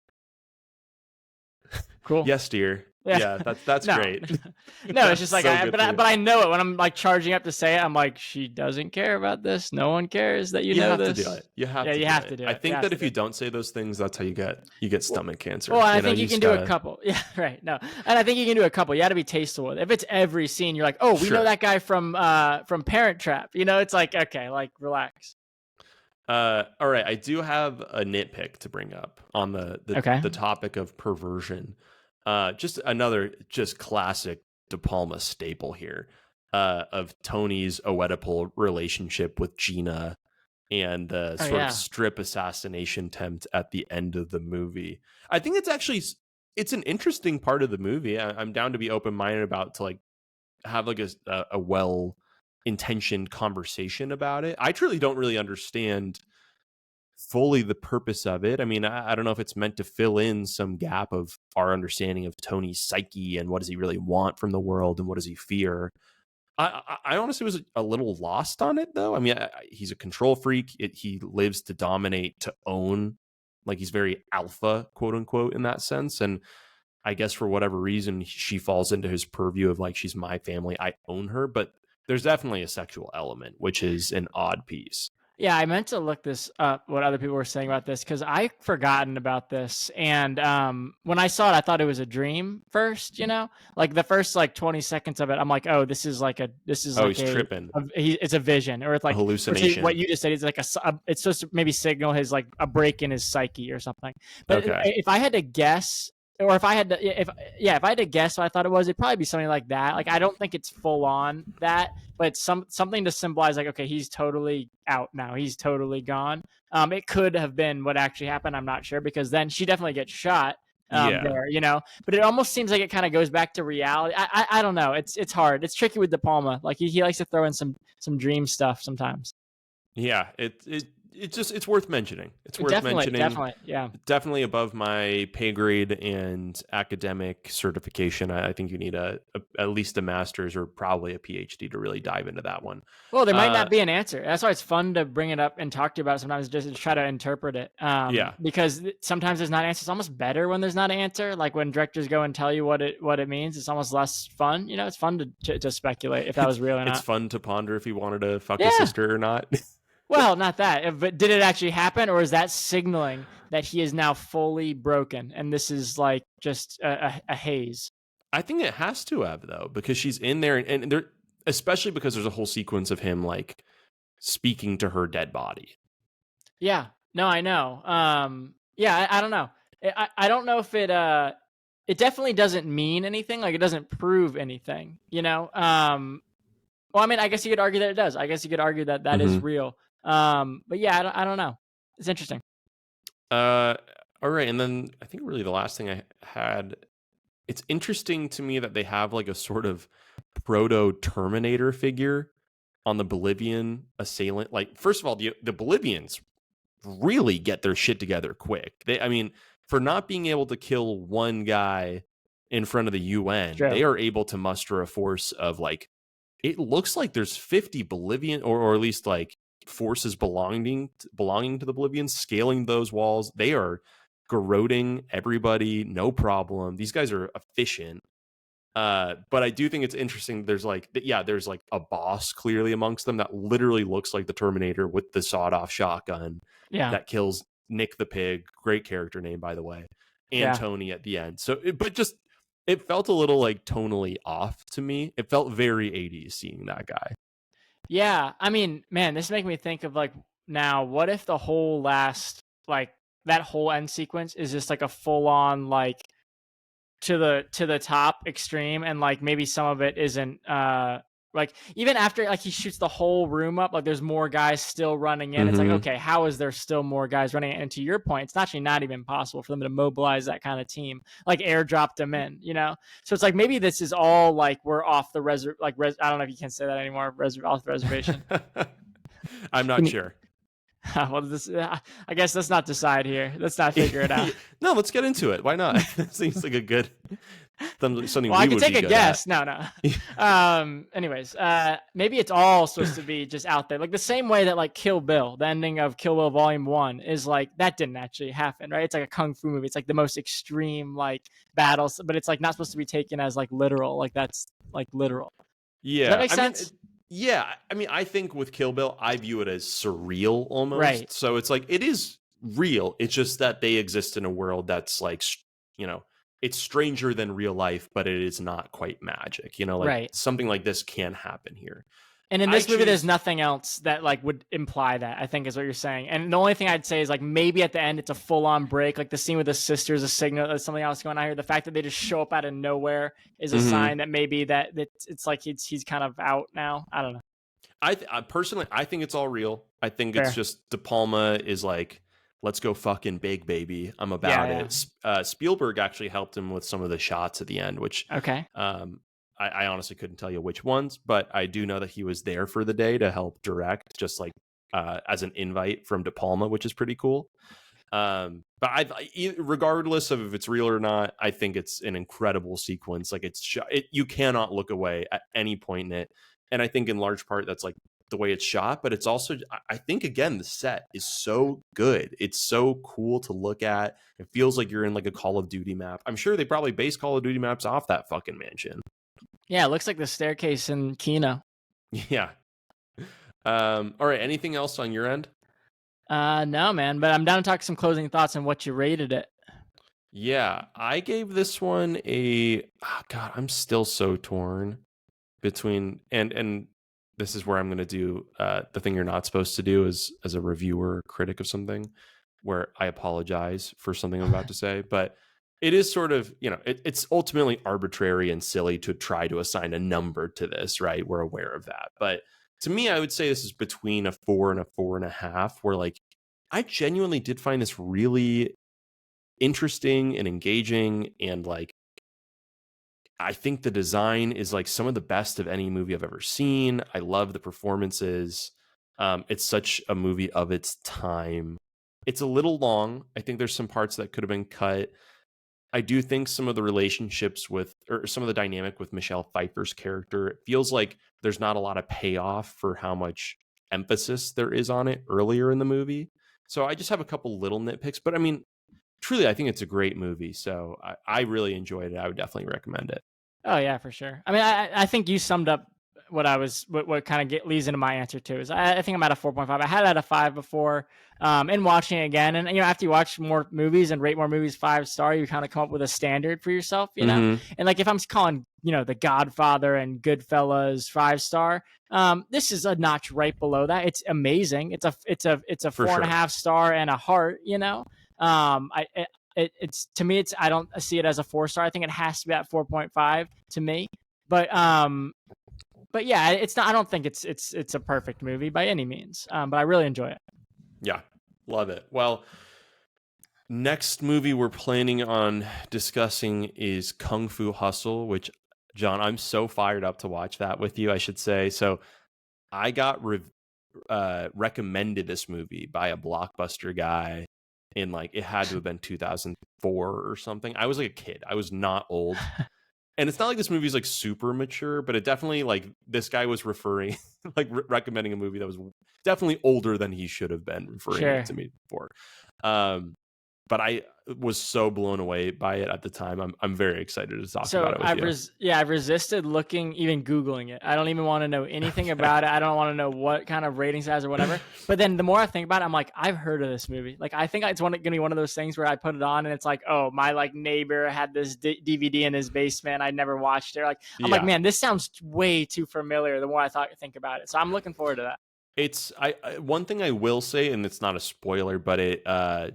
cool. Yes, dear. Yeah, that's great. No, it's just like, so but I know it when I'm like charging up to say it. I'm like, she doesn't care about this. No one cares that you know this. You have to do it. You have to do it. I think that if you don't say those things, that's how you get stomach cancer. Well, I think you can do a couple. Yeah, right. No, and I think you can do a couple. You got to be tasteful with it. If it's every scene, you're like, oh, we know that guy from Parent Trap. You know, it's like, okay, like relax. All right, I do have a nitpick to bring up on the topic of perversion. Just another classic De Palma staple here of Tony's Oedipal relationship with Gina and the sort of strip assassination attempt at the end of the movie. I think it's an interesting part of the movie. I'm down to be open-minded about to like have like a well-intentioned conversation about it. I truly don't really understand fully the purpose of it. I mean, I don't know if it's meant to fill in some gap of our understanding of Tony's psyche and what does he really want from the world and what does he fear. I honestly was a little lost on it, though. I mean, he's a control freak. He lives to dominate, to own. Like, he's very alpha, quote unquote, in that sense. And I guess for whatever reason, she falls into his purview of like, she's my family, I own her. But there's definitely a sexual element, which is an odd piece. Yeah, I meant to look this up, what other people were saying about this, because I've forgotten about this. And when I saw it, I thought it was a dream first, you know? Like the first like 20 seconds of it, I'm like, oh, this is like he's tripping. It's a vision, or it's like a hallucination. What you just said is like it's supposed to maybe signal his like a break in his psyche or something. But if I had to guess, or if I had to guess what I thought it was, it'd probably be something like that. Like, I don't think it's full on that, but it's something to symbolize like, okay, he's totally out now. He's totally gone. It could have been what actually happened. I'm not sure, because then she definitely gets shot there, you know, but it almost seems like it kind of goes back to reality. I don't know. It's hard. It's tricky with De Palma. Like he likes to throw in some dream stuff sometimes. Yeah. It's worth mentioning. It's worth mentioning. Definitely, yeah. Definitely above my pay grade and academic certification. I think you need at least a master's or probably a PhD to really dive into that one. Well, there might not be an answer. That's why it's fun to bring it up and talk to you about it sometimes, just to try to interpret it. Because sometimes there's not an answer. It's almost better when there's not an answer. Like when directors go and tell you what it means, it's almost less fun. You know, it's fun to speculate if that was real or not. It's fun to ponder if he wanted to fuck his sister or not. Well, not that. But did it actually happen, or is that signaling that he is now fully broken and this is like just a haze? I think it has to have, though, because she's in there, and there, especially because there's a whole sequence of him like speaking to her dead body. Yeah. No, I know. I don't know. I don't know if it definitely doesn't mean anything. Like, it doesn't prove anything, you know? Well, I mean, I guess you could argue that it does. I guess you could argue that is real. But yeah, I don't know. It's interesting. Uh, all right, and then I think really the last thing I had. It's interesting to me that they have like a sort of proto Terminator figure on the Bolivian assailant. Like, first of all, the Bolivians really get their shit together quick. I mean, for not being able to kill one guy in front of the UN, True. they are able to muster a force of like, it looks like there's 50 Bolivian or at least like forces belonging to the Bolivians scaling those walls. They are garroting everybody, no problem. These guys are efficient. But I do think it's interesting. There's like, there's like a boss clearly amongst them that literally looks like the Terminator with the sawed-off shotgun Yeah. that kills Nick the Pig. Great character name, by the way, and Yeah. Tony at the end. So, it felt a little like tonally off to me. It felt very 80s seeing that guy. Yeah. I mean, man, this is making me think of like, now, what if the whole last, like, that whole end sequence is just like a full on, like, to the top extreme, and like maybe some of it isn't like, even after like he shoots the whole room up, like there's more guys still running in. It's like, Mm-hmm. okay, how is there still more guys running in? And to your point, it's actually not even possible for them to mobilize that kind of team, like airdrop them in, you know. So it's like, maybe this is all like, we're off the I don't know if you can say that anymore, off the reservation. I'm not sure. Well, I guess let's not decide here. Let's not figure it out. No, let's get into it. Why not? It seems like a good something Well, we I could would take be a good guess. at. No. Anyways, maybe it's all supposed to be just out there, like the same way that like Kill Bill, the ending of Kill Bill Volume 1 is like, that didn't actually happen, right? It's like a kung fu movie. It's like the most extreme like battles, but it's like not supposed to be taken as like literal. Like that's like literal. Does that Yeah, make sense? I mean, I think with Kill Bill, I view it as surreal Right. almost. So it's like it is real. It's just that they exist in a world that's like, you know, it's stranger than real life, but it is not quite magic. You know, like Right. something like this can happen here. And in I this movie, there's choose. nothing else that like would imply that, I think, is what you're saying. And the only thing I'd say is like, maybe at the end it's a full on break, like the scene with the sisters, a signal that something else going on here. The fact that they just show up out of nowhere is a Mhm. sign that maybe that it's like he's kind of out now. I don't know. I personally, I think it's all real. I think it's Fair. just De Palma is like, let's go fucking big, baby. I'm Yeah. about Yeah. it. Spielberg actually helped him with some of the shots at the end, which Okay. um, I honestly couldn't tell you which ones, but I do know that he was there for the day to help direct, just like as an invite from De Palma, which is pretty cool. But regardless of if it's real or not, I think it's an incredible sequence. Like you cannot look away at any point in it. And I think in large part that's like the way it's shot, but it's also, I think again, the set is so good. It's so cool to look at. It feels like you're in like a Call of Duty map. I'm sure they probably base Call of Duty maps off that fucking mansion. Yeah. It looks like the staircase in Kino. Yeah. All right. Anything else on your end? No, man. But I'm down to talk some closing thoughts on what you rated it. Yeah, I gave this one God, I'm still so torn between and this is where I'm going to do the thing you're not supposed to do as a reviewer or critic of something, where I apologize for something I'm about to say, but it is sort of, it's ultimately arbitrary and silly to try to assign a number to this, right? We're aware of that. But to me, I would say this is between a 4 and a 4.5, where like I genuinely did find this really interesting and engaging, and like I think the design is like some of the best of any movie I've ever seen. I love the performances. It's such a movie of its time. It's a little long. I think there's some parts that could have been cut. I do think some of the relationships or some of the dynamic with Michelle Pfeiffer's character, it feels like there's not a lot of payoff for how much emphasis there is on it earlier in the movie. So I just have a couple little nitpicks, but I mean, truly, I think it's a great movie. So I really enjoyed it. I would definitely recommend it. Oh yeah, for sure. I mean, I think you summed up what kind of leads into my answer too. Is I think I'm at a 4.5. I had it at a 5 before, and watching it again, and after you watch more movies and rate more movies 5-star, you kind of come up with a standard for yourself, Mm-hmm. And like if I'm calling The Godfather and Goodfellas 5-star, this is a notch right below that. It's amazing. It's a For four and a sure. half star and a heart. It's to me, I don't see it as a 4-star. I think it has to be at 4.5 to me. But yeah, it's not. I don't think it's a perfect movie by any means. But I really enjoy it. Yeah. Love it. Well, next movie we're planning on discussing is Kung Fu Hustle, which, John, I'm so fired up to watch that with you, I should say. So I got recommended this movie by a Blockbuster guy in like, it had to have been 2004 or something. I was like a kid. I was not old. And it's not like this movie is like super mature, but it definitely, like, this guy was referring like recommending a movie that was definitely older than he should have been referring it Sure. to me for. Um, but I was so blown away by it at the time. I'm very excited to talk about So it with you. I've resisted looking, even Googling it. I don't even want to know anything Okay. about it. I don't want to know what kind of ratings it has or whatever. But then the more I think about it, I'm like, I've heard of this movie. Like, I think it's going to be one of those things where I put it on and it's like, oh, my like neighbor had this DVD in his basement. I never watched it. Like, I'm like, Yeah. man, this sounds way too familiar. The more think about it, so I'm looking forward to that. It's one thing I will say, and it's not a spoiler, but it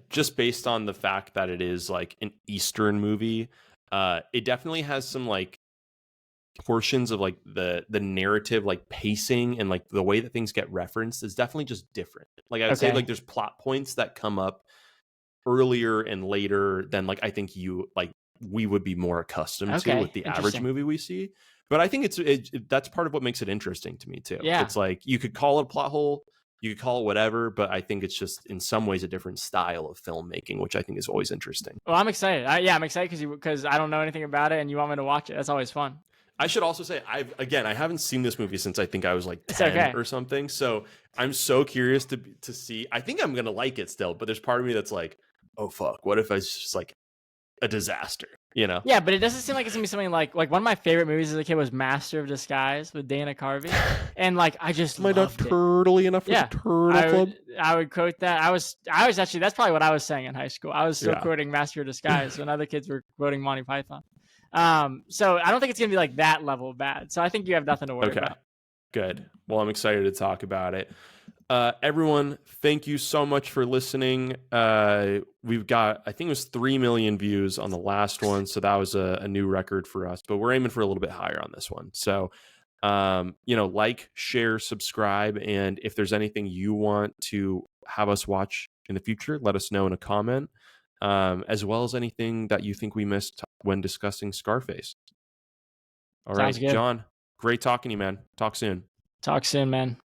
just based on the fact that it is like an Eastern movie, it definitely has some like portions of like the narrative, like pacing and like the way that things get referenced is definitely just different. Like I would say, Okay. like there's plot points that come up earlier and later than like I think we would be more accustomed to Okay. with the average Interesting. movie we see. But I think that's part of what makes it interesting to me too. Yeah. It's like you could call it a plot hole, you could call it whatever, but I think it's just in some ways a different style of filmmaking, which I think is always interesting. Well, I'm excited. I'm excited because I don't know anything about it, and you want me to watch it. That's always fun. I should also say I haven't seen this movie since I think I was like It's 10 okay. or something. So I'm so curious to see. I think I'm gonna like it still, but there's part of me that's like, oh fuck, what if it's just like a disaster, you know? Yeah, but it doesn't seem like it's gonna be something like one of my favorite movies as a kid was Master of Disguise with Dana Carvey, and like I just Am I not loved it. turtly enough for the Yeah, Turtle Club? I would quote that. I was actually that's probably what I was saying in high school. I was still Yeah. quoting Master of Disguise when other kids were quoting Monty Python. So I don't think it's gonna be like that level bad. So I think you have nothing to worry Okay. about. Good. Well, I'm excited to talk about it. Everyone, thank you so much for listening. We've got, I think it was 3 million views on the last one. So that was a new record for us, but we're aiming for a little bit higher on this one. So, like, share, subscribe. And if there's anything you want to have us watch in the future, let us know in a comment, as well as anything that you think we missed when discussing Scarface. All Sounds right, good. John, great talking to you, man. Talk soon. Talk soon, man.